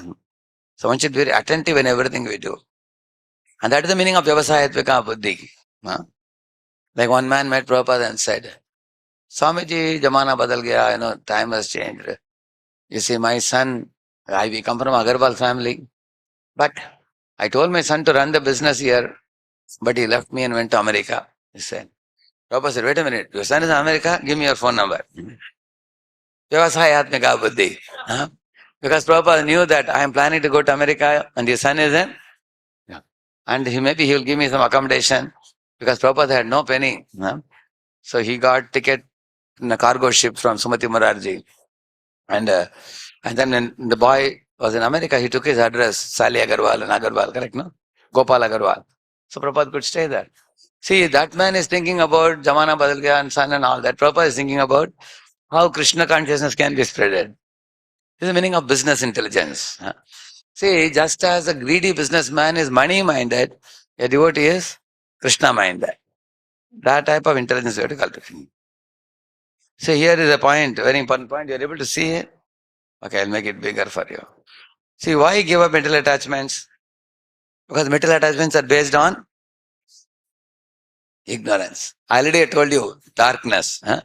So one should be very attentive in everything we do. And that is the meaning of Vyavasayatmika Buddhi. Huh? Like one man met Prabhupada and said, Swamiji, Jamana badal gaya, time has changed. You see, my son, we come from Agarwal family. But I told my son to run the business here, but he left me and went to America. He said, Prabhupada said, wait a minute, your son is in America? Give me your phone number. Vyavasayatmika Buddhi. Huh? Because Prabhupada knew that I am planning to go to America and your son is in. Yeah. And maybe he will give me some accommodation because Prabhupada had no penny. Huh? So he got ticket in a cargo ship from Sumati Morarji. And then when the boy was in America, he took his address, Sali Agarwal and Agarwal, correct, no? Gopal Agarwal. So Prabhupada could stay there. See, that man is thinking about Jamana Badal Gaya and son and all that. Prabhupada is thinking about how Krishna consciousness can be spreaded. This is the meaning of business intelligence. Huh? See, just as a greedy businessman is money-minded, a devotee is Krishna-minded. That type of intelligence we have to cultivate. So here is a point, very important point. You are able to see it? Okay, I'll make it bigger for you. See, why give up mental attachments? Because mental attachments are based on ignorance. I already told you, darkness. Huh?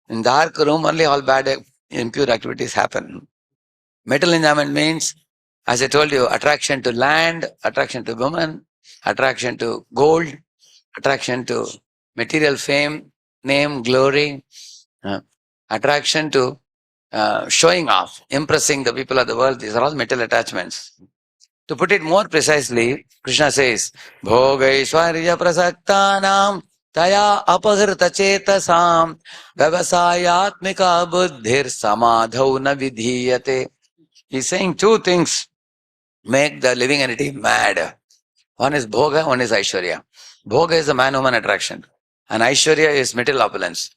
In dark room, only all bad, impure activities happen. Mental enjoyment means, as I told you, attraction to land, attraction to woman, attraction to gold, attraction to material fame, name, glory, attraction to showing off, impressing the people of the world. These are all mental attachments. To put it more precisely, Krishna says, Bhogaishwarya prasaktanam taya apahirta chetasam vyavasayatmika buddhir samadhau na vidhiyate. He's saying two things make the living entity mad. One is bhoga, one is aishwarya. Bhoga is the man-woman attraction, and aishwarya is material opulence.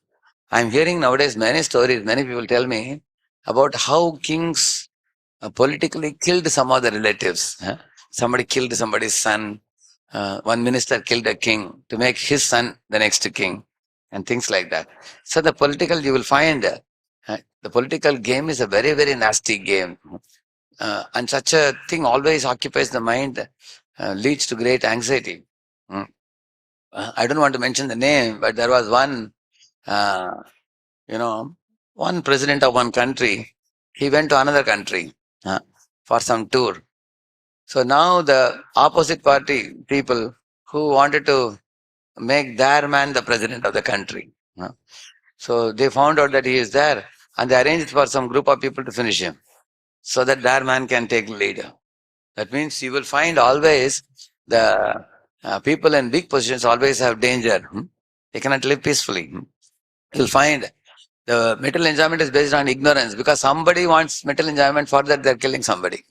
I'm hearing nowadays many stories, many people tell me about how kings politically killed some of the relatives. Somebody killed somebody's son. One minister killed a king to make his son the next king, and things like that. So the political, you will find the political game is a very, very nasty game. And such a thing always occupies the mind, leads to great anxiety. Mm. I don't want to mention the name, but there was one, uh, one president of one country. He went to another country for some tour. So now the opposite party people who wanted to make their man the president of the country. So they found out that he is there, and they arranged for some group of people to finish him so that their man can take lead. That means you will find always the people in big positions always have danger. They cannot live peacefully. You'll find the material enjoyment is based on ignorance because somebody wants material enjoyment, for that they're killing somebody.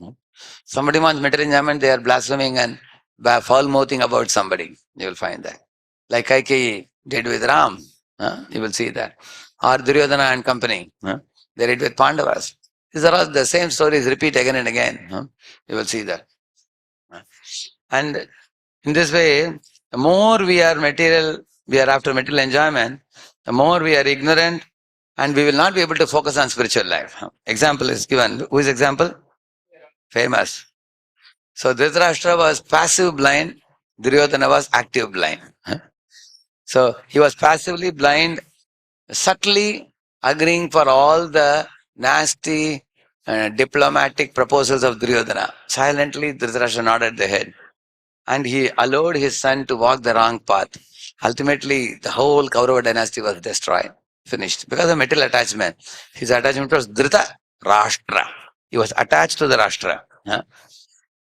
Somebody wants material enjoyment, they are blaspheming and foul-mouthing about somebody. You will find that. Like Kaikeyi did with Ram. You will see that. Or Duryodhana and company. They did with Pandavas. These are all the same stories, repeat again and again. You will see that. And in this way, the more we are after material enjoyment, the more we are ignorant, and we will not be able to focus on spiritual life. Example is given. Who is example? Famous. So Dhritarashtra was passive blind, Duryodhana was active blind. So he was passively blind, subtly agreeing for all the nasty diplomatic proposals of Duryodhana. Silently Dhritarashtra nodded the head. And he allowed his son to walk the wrong path. Ultimately, the whole Kaurava dynasty was destroyed, finished, because of material attachment. His attachment was Dhrita Rashtra. He was attached to the Rashtra.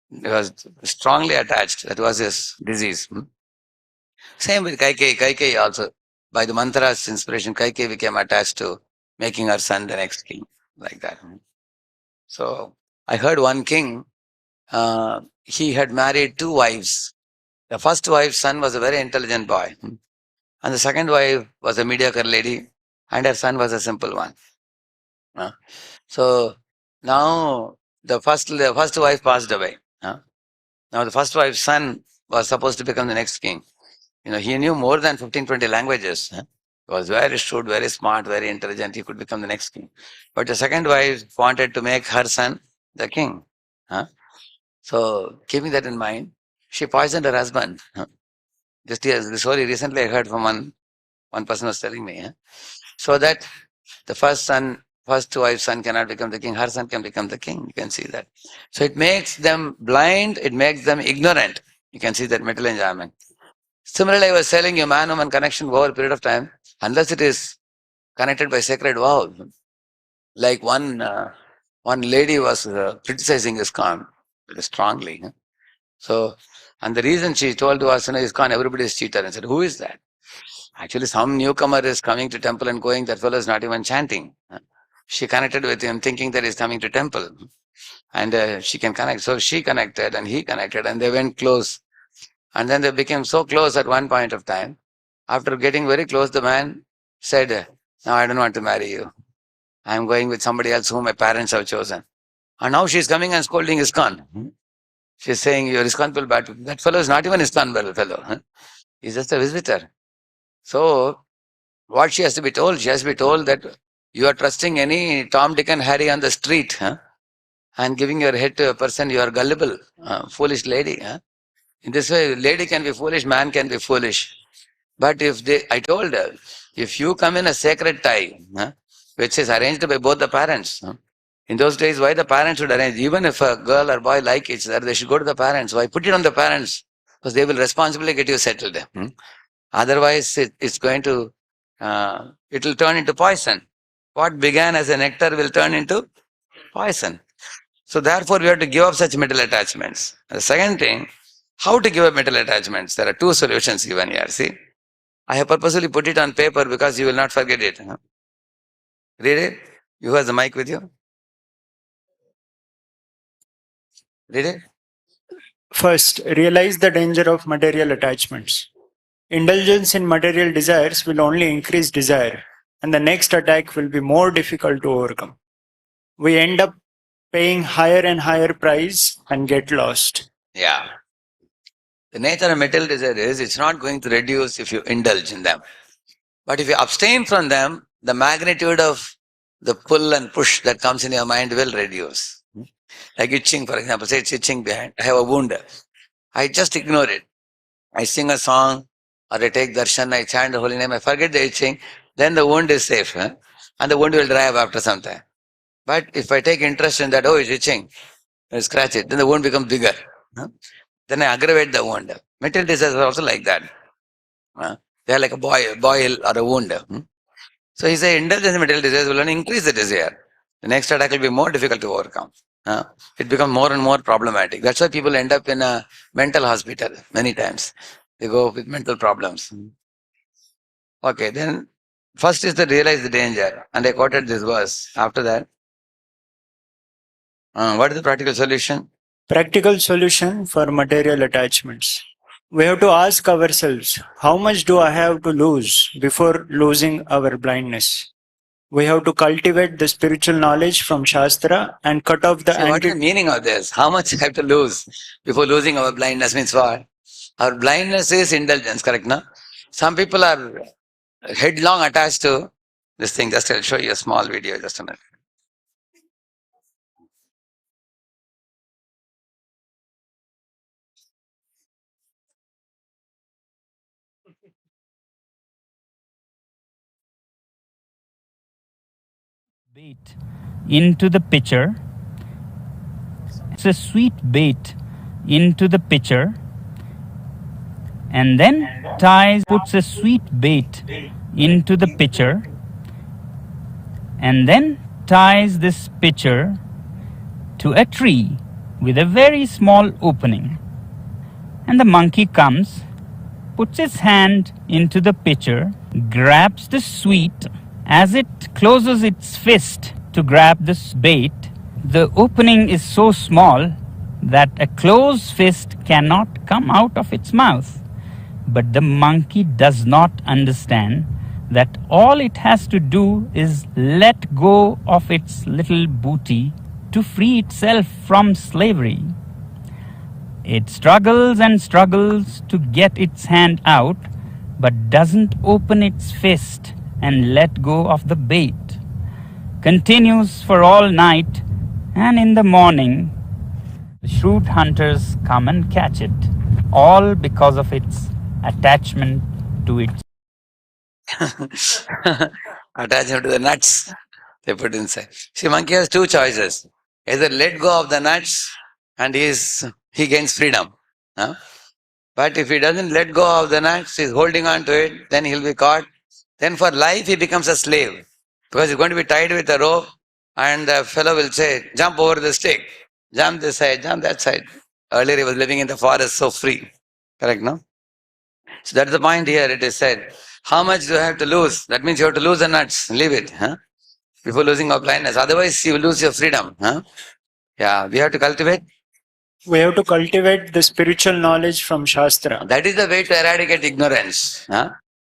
He was strongly attached. That was his disease. Same with Kaikeyi. Kaikeyi also, by the mantra's inspiration, Kaikeyi became attached to making her son the next king, like that. So, I heard one king, he had married two wives. The first wife's son was a very intelligent boy. And the second wife was a mediocre lady, and her son was a simple one. So now the first wife passed away. Now the first wife's son was supposed to become the next king. He knew more than 15, 20 languages. He was very shrewd, very smart, very intelligent. He could become the next king. But the second wife wanted to make her son the king. So keeping that in mind, she poisoned her husband. Just as the story recently I heard from one person was telling me. So that the first wife's son cannot become the king, her son can become the king. You can see that. So it makes them blind, it makes them ignorant. You can see that material enjoyment. Similarly, I was telling you, man-woman connection over a period of time, unless it is connected by sacred vows. Like one lady was criticizing ISKCON very strongly. So, and the reason she told to us, ISKCON, everybody is cheater. And said, who is that? Actually, some newcomer is coming to temple and going, that fellow is not even chanting. She connected with him thinking that he's coming to temple. And she can connect. So she connected and he connected and they went close. And then they became so close at one point of time. After getting very close, the man said, no, I don't want to marry you. I'm going with somebody else whom my parents have chosen. And now she's coming and scolding ISKCON. She's saying, your ISKCON will bat. That fellow is not even ISKCON fellow. He's just a visitor. So, what she has to be told? She has to be told that you are trusting any Tom, Dick and Harry on the street and giving your head to a person, you are gullible, foolish lady. In this way, lady can be foolish, man can be foolish. But I told her, if you come in a sacred tie, which is arranged by both the parents, in those days, why the parents would arrange? Even if a girl or boy like each other, they should go to the parents. Why put it on the parents? Because they will responsibly get you settled. Otherwise, it's going to it will turn into poison. What began as a nectar will turn into poison. So therefore, we have to give up such material attachments. The second thing, how to give up material attachments? There are two solutions given here. See, I have purposely put it on paper because you will not forget it. Read it. You have the mic with you. Read it. First, realize the danger of material attachments. Indulgence in material desires will only increase desire, and the next attack will be more difficult to overcome. We end up paying higher and higher price and get lost. Yeah. The nature of material desire is it's not going to reduce if you indulge in them. But if you abstain from them, the magnitude of the pull and push that comes in your mind will reduce. Like itching, for example, say it's itching behind. I have a wound. I just ignore it. I sing a song or I take darshan, I chant the holy name, I forget the itching, then the wound is safe. And the wound will dry up after some time. But if I take interest in that, oh, it's itching, I scratch it, then the wound becomes bigger. Then I aggravate the wound. Material desires are also like that. They are like a boil or a wound. So he said, indulgence in material desires will only increase the desire. The next attack will be more difficult to overcome. It becomes more and more problematic. That's why people end up in a mental hospital many times. They go with mental problems. Okay, then first is to realize the danger. And I quoted this verse. After that, what is the practical solution? Practical solution for material attachments. We have to ask ourselves, how much do I have to lose before losing our blindness? We have to cultivate the spiritual knowledge from Shastra and cut off the What is the meaning of this? How much you have to lose before losing our blindness means what? Our blindness is indulgence, correct? No? Some people are headlong attached to this thing. Just I'll show you a small video, just a minute. Bait into the pitcher. It's a sweet bait into the pitcher, and then puts a sweet bait into the pitcher, and then ties this pitcher to a tree with a very small opening. And the monkey comes, puts its hand into the pitcher, grabs the sweet. As it closes its fist to grab this bait, the opening is so small that a closed fist cannot come out of its mouth. But the monkey does not understand that all it has to do is let go of its little booty to free itself from slavery. It struggles and struggles to get its hand out, but doesn't open its fist and let go of the bait. Continues for all night, and in the morning, the shrewd hunters come and catch it, all because of its attachment to its attachment to the nuts they put inside. See, monkey has two choices. Either let go of the nuts and he gains freedom. But if he doesn't let go of the nuts, he's holding on to it, then he'll be caught. Then for life he becomes a slave. Because he's going to be tied with a rope and the fellow will say, jump over the stick, jump this side, jump that side. Earlier he was living in the forest so free. Correct, no? So that's the point here. It is said, how much do you have to lose? That means you have to lose the nuts. Leave it. Before losing our blindness. Otherwise you will lose your freedom. Yeah, we have to cultivate. We have to cultivate the spiritual knowledge from Shastra. That is the way to eradicate ignorance.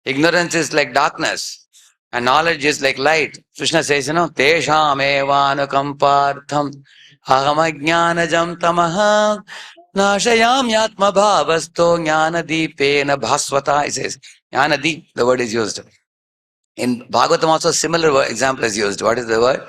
Ignorance is like darkness. And knowledge is like light. Krishna says, Tesham evanukampartham ahamajnanajam tamaha nashayam yatma bhavasto jnanadipena bhaswata. He says, jnanadeep, the word is used. In Bhagavatam also similar example is used. What is the word?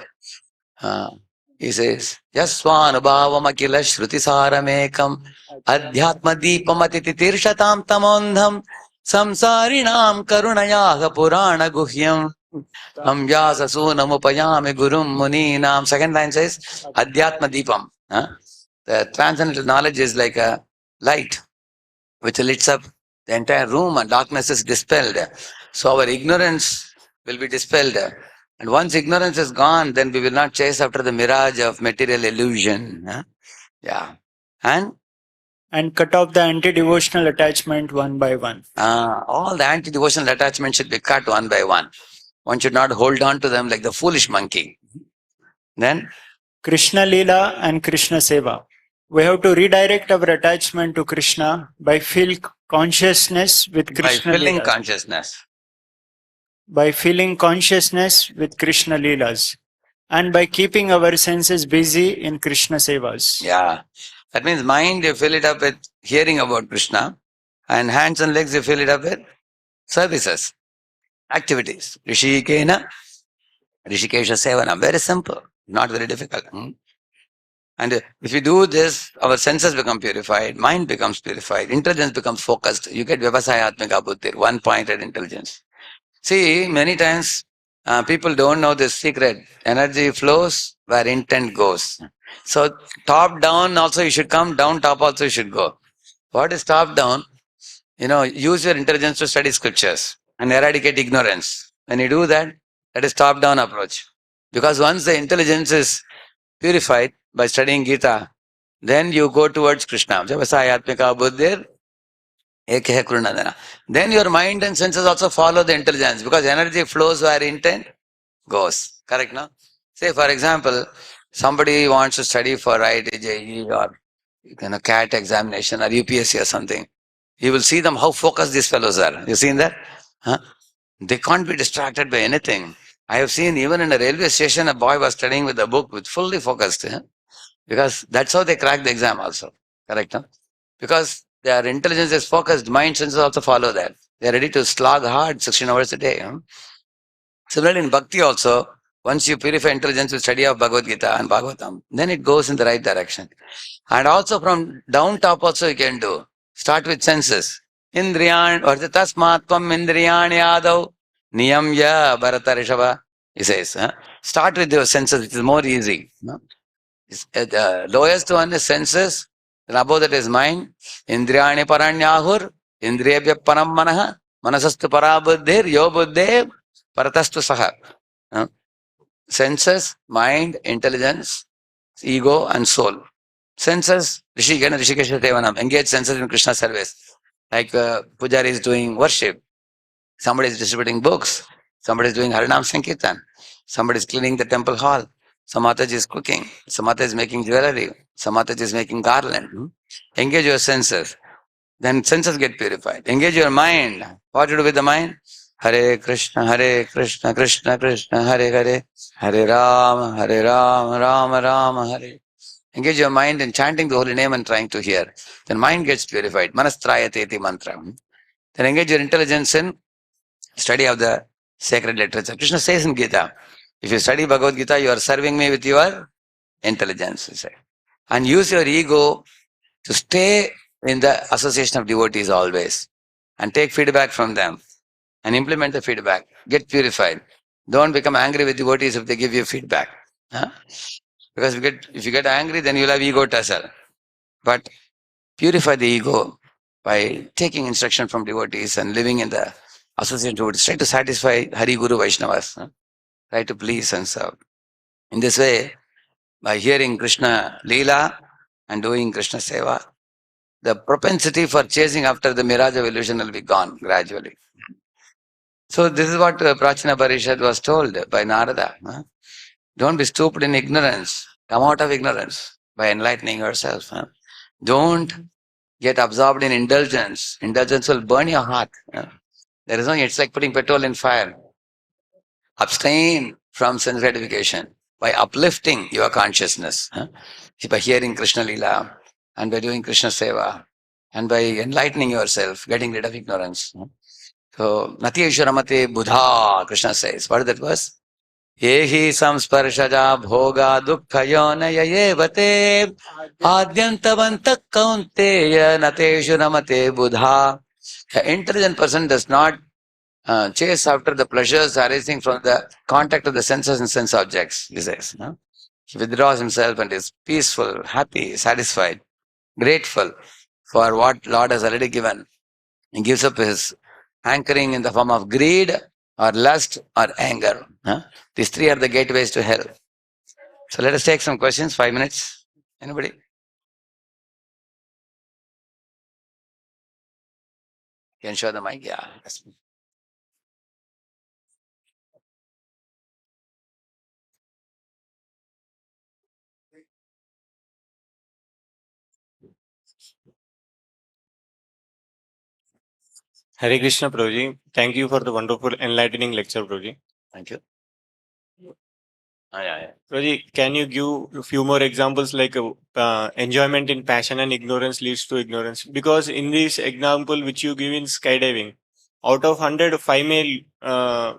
He says, Yasvanubhavam akila shruti saramekam adhyatma deepam atitirshatam tamondham samsarinam karunayaha purana guhyam amvyasa sunam upayami gurum muninam. Second line says, Adhyatma deepam. The transcendental knowledge is like a light which lights up the entire room and darkness is dispelled. So our ignorance will be dispelled. And once ignorance is gone, then we will not chase after the mirage of material illusion. Yeah. And cut off the anti-devotional attachment one by one. All the anti-devotional attachments should be cut one by one. One should not hold on to them like the foolish monkey. Then Krishna Leela and Krishna Seva. We have to redirect our attachment to Krishna by filling consciousness with Krishna by filling Leelas. consciousness. By filling consciousness with Krishna Leelas. And by keeping our senses busy in Krishna Sevas. Yeah. That means mind, you fill it up with hearing about Krishna, and hands and legs, you fill it up with services, activities. Rishikena, Rishikesha Sevana. Very simple, not very difficult. And if you do this, our senses become purified, mind becomes purified, intelligence becomes focused. You get Vyavasayatmika Buddhi, one-pointed intelligence. See, many times people don't know this secret. Energy flows where intent goes. So top down also you should come, down top also you should go. What is top down? Use your intelligence to study scriptures and eradicate ignorance. When you do that, that is top down approach. Because once the intelligence is purified by studying Gita, then you go towards Krishna. Javasayatmika buddhir ekeha kurunadana. Then your mind and senses also follow the intelligence, because energy flows where intent goes. Correct, no? Say, for example, somebody wants to study for IIT, or CAT examination or UPSC or something. You will see them how focused these fellows are. You seen that? They can't be distracted by anything. I have seen even in a railway station, a boy was studying with a book with fully focused. Because that's how they crack the exam also. Correct, no? Because their intelligence is focused, mind senses also follow that. They are ready to slog hard 16 hours a day. Similarly, in Bhakti also, once you purify intelligence with study of Bhagavad Gita and Bhagavatam, then it goes in the right direction. And also from down top also you can do. Start with senses. Indriyan, or the tasmatvam indriyani adav niyamya bharata rishava, he says. Start with your senses, it is more easy. The lowest one is senses, then above that is mind. Indriyani paranyahur, indriyabhya panam manaha, manasastu parabuddhir, yo buddhe paratastu saha. Senses, mind, intelligence, ego and soul. Senses, Rishikesha Devanam, engage senses in Krishna service. Like Pujari is doing worship, somebody is distributing books, somebody is doing Harinam Sankirtan, somebody is cleaning the temple hall, Samataji is cooking, Samata is making jewelry, Samataji is making garland. Engage your senses. Then senses get purified. Engage your mind. What to do with the mind? Hare Krishna, Krishna Krishna, Hare Hare, Hare Rama, Rama Rama, Hare. Engage your mind in chanting the holy name and trying to hear. Then mind gets purified. Manastrayate iti mantra. Then engage your intelligence in study of the sacred literature. Krishna says in Gita, if you study Bhagavad Gita, you are serving me with your intelligence. He said. And use your ego to stay in the association of devotees always. And take feedback from them. And implement the feedback. Get purified. Don't become angry with devotees if they give you feedback. Because if you get angry, then you'll have ego tussle. But purify the ego by taking instruction from devotees and living in the association devotees. Try to satisfy Hari Guru Vaishnavas. Try to please and serve. In this way, by hearing Krishna Leela and doing Krishna Seva, the propensity for chasing after the mirage of illusion will be gone gradually. So this is what Pracinabarhishat was told by Narada. Don't be stupid in ignorance. Come out of ignorance by enlightening yourself. Don't get absorbed in indulgence. Indulgence will burn your heart. There is no, it's like putting petrol in fire. Abstain from sense gratification by uplifting your consciousness. By hearing Krishna Leela and by doing Krishna Seva and by enlightening yourself, getting rid of ignorance. So, Natiyeshu Ramate Buddha, Krishna says. What is that verse? Yehi samsparshaja bhoga dukkhayonaya yevate adyantavanta kaunteya nateshu ramate buddha. The intelligent person does not chase after the pleasures arising from the contact of the senses and sense objects, he says. He withdraws himself and is peaceful, happy, satisfied, grateful for what Lord has already given. He gives up his hankering in the form of greed or lust, or anger. These three are the gateways to hell. So let us take some questions, 5 minutes. Anybody? Can show the mic? Yeah. Yes. Hare Krishna, Prabhuji. Thank you for the wonderful enlightening lecture, Prabhuji. Thank you. Yeah. Prabhuji, can you give a few more examples like enjoyment in passion and ignorance leads to ignorance? Because in this example which you give in skydiving, out of 100, 5 may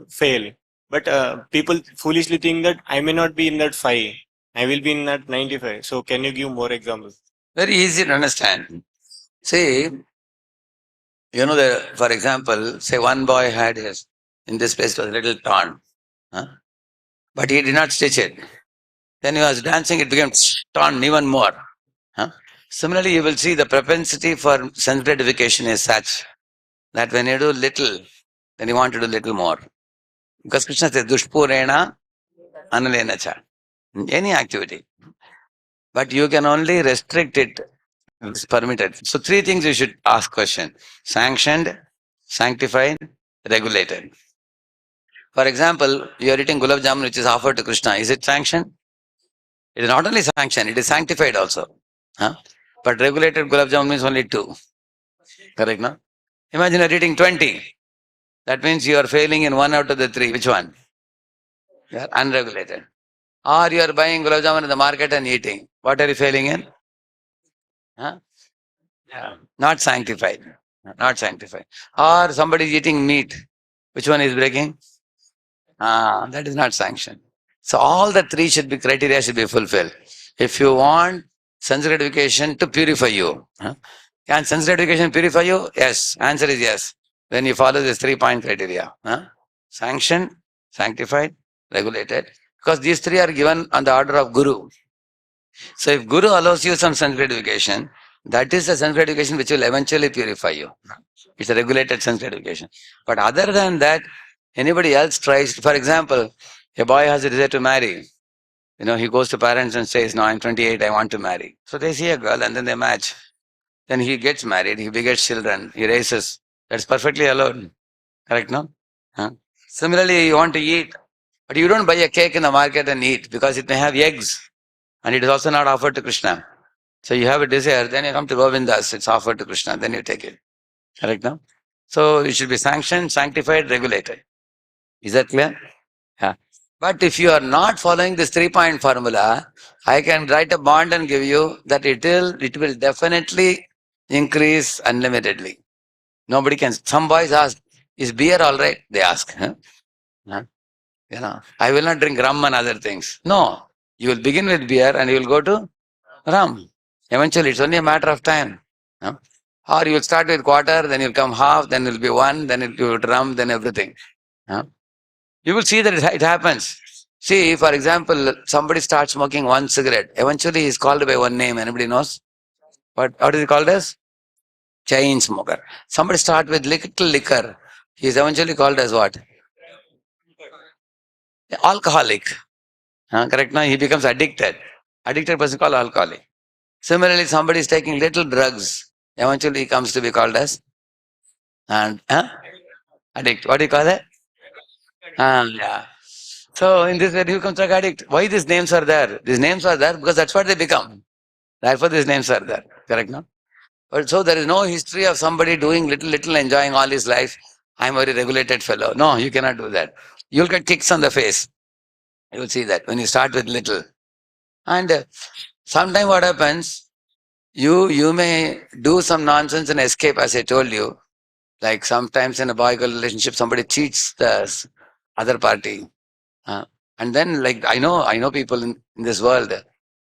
fail. But people foolishly think that I may not be in that 5. I will be in that 95. So can you give more examples? Very easy to understand. See, for example, say one boy had his, in this place was a little torn, but he did not stitch it. Then he was dancing, it became torn even more. Similarly, you will see the propensity for sense gratification is such that when you do little, then you want to do little more. Because Krishna says, Dushpurena Analena cha. Any activity. But you can only restrict it. It's permitted. So three things you should ask question. Sanctioned, sanctified, regulated. For example, you are eating gulab jamun which is offered to Krishna. Is it sanctioned? It is not only sanctioned, it is sanctified also. But regulated gulab jamun means only 2. Correct, no? Imagine you are eating 20. That means you are failing in 1 out of the 3. Which one? You are unregulated. Or you are buying gulab jamun in the market and eating. What are you failing in? Not sanctified. Not sanctified. Or somebody is eating meat. Which one is breaking? That is not sanctioned. So all the 3 criteria should be fulfilled. If you want sense gratification to purify you, can sense gratification purify you? Yes. Answer is yes. Then you follow this 3-point criteria. Sanctioned, sanctified, regulated. Because these 3 are given on the order of Guru. So if Guru allows you some sense gratification, that is the sense gratification which will eventually purify you. It's a regulated sense gratification. But other than that, anybody else tries, for example, a boy has a desire to marry. He goes to parents and says, no, I'm 28, I want to marry. So they see a girl and then they match. Then he gets married, he begets children, he raises. That's perfectly allowed. Correct, no? Similarly, you want to eat, but you don't buy a cake in the market and eat because it may have eggs. And it is also not offered to Krishna. So you have a desire, then you come to Govindas, it's offered to Krishna, then you take it. Correct, no? So it should be sanctioned, sanctified, regulated. Is that clear? Yeah. But if you are not following this 3-point formula, I can write a bond and give you that it will definitely increase unlimitedly. Nobody can. Some boys ask, is beer all right? They ask. I will not drink rum and other things. No. You will begin with beer and you will go to rum. Eventually, it's only a matter of time. Or you will start with quarter, then you'll come half, then it will be 1, then it will be rum, then everything. You will see that it happens. See, for example, somebody starts smoking 1 cigarette. Eventually, he is called by one name. Anybody knows? What is he called as? Chain smoker. Somebody start with little liquor. He is eventually called as what? Alcoholic. Correct? Now he becomes addicted. Addicted person called alcoholic. Similarly, somebody is taking little drugs. Eventually, he comes to be called as addict. What do you call it? Yeah. So in this way, he becomes like addict. Why these names are there? These names are there because that's what they become. Therefore, these names are there. Correct, no? But so there is no history of somebody doing little, enjoying all his life. I'm a very regulated fellow. No, you cannot do that. You'll get kicks on the face. You'll see that when you start with little. And sometime what happens, you may do some nonsense and escape, as I told you. Like sometimes in a boy-girl relationship, somebody cheats the other party. And then, like, I know people in this world.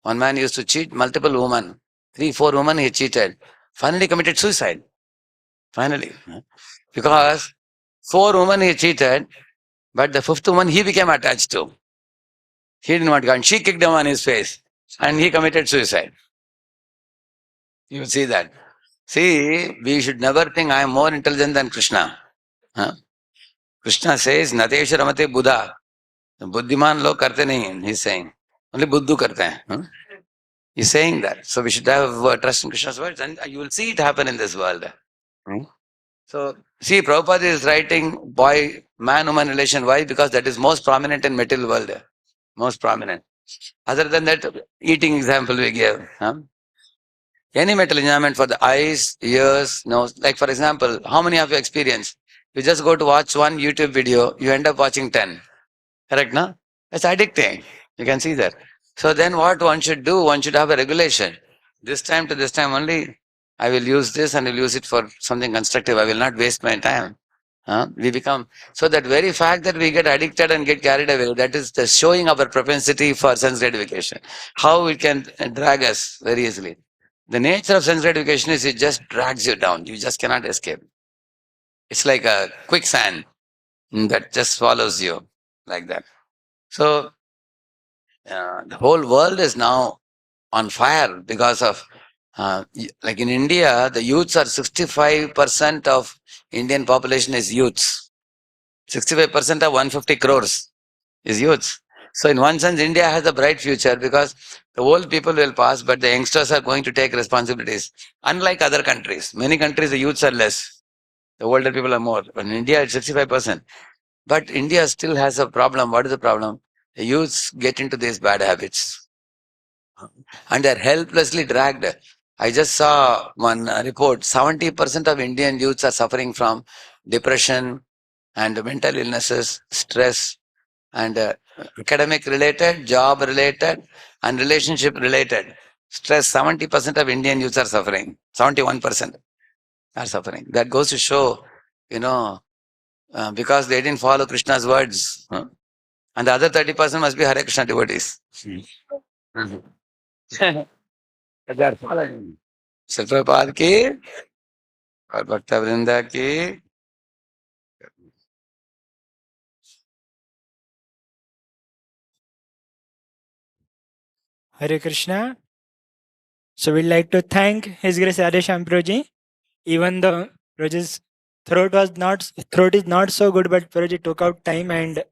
One man used to cheat multiple women. 3, 4 women he cheated. Finally committed suicide. Finally. Because 4 women he cheated, but the 5th woman he became attached to. He didn't want to go. And she kicked him on his face. And he committed suicide. You see that. See, we should never think I am more intelligent than Krishna. Krishna says, Natesha Ramate Buddha. Buddhiman log karte nahi hai, he's saying. Only Buddhu karte hain. He's saying that. So we should have trust in Krishna's words, and you will see it happen in this world. So, see, Prabhupada is writing man-woman relation. Why? Because that is most prominent in material world. Most prominent. Other than that, eating example we gave. Any mental enjoyment for the eyes, ears, nose. Like for example, how many of you experience? You just go to watch one YouTube video, you end up watching 10. Correct, no? It's addicting. You can see that. So then what one should do, one should have a regulation. This time to this time only, I will use this and will use it for something constructive. I will not waste my time. We become, so that very fact that we get addicted and get carried away, that is the showing our propensity for sense gratification. How it can drag us very easily. The nature of sense gratification is it just drags you down. You just cannot escape. It's like a quicksand that just swallows you like that. So the whole world is now on fire because of, like in India, the youths are 65% of Indian population is youths. 65% of 150 crores is youths. So in one sense, India has a bright future because the old people will pass, but the youngsters are going to take responsibilities. Unlike other countries, many countries the youths are less, the older people are more. But in India, it's 65%. But India still has a problem. What is the problem? The youths get into these bad habits and they're helplessly dragged. I just saw one report, 70% of Indian youths are suffering from depression and mental illnesses, stress, and academic related, job related, and relationship related. Stress, 70% of Indian youths are suffering. 71% are suffering. That goes to show, because they didn't follow Krishna's words. And the other 30% must be Hare Krishna devotees. They are following. Srila Prabhupada ki और Bhakta Vrinda ki. Hare Krishna. So we'd like to thank His Grace Radheshyam Prabhuji. Even though Prabhuji's throat is not so good, but Prabhuji took out time and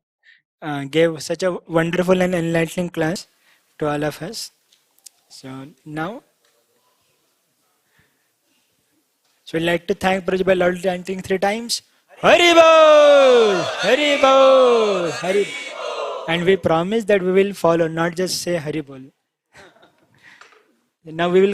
gave such a wonderful and enlightening class to all of us. So now, we'd like to thank Prabhuji by loudly chanting 3 times. Hari Bol! Hari Bol! Hari. And we promise that we will follow, not just say Hari Bol. Now we will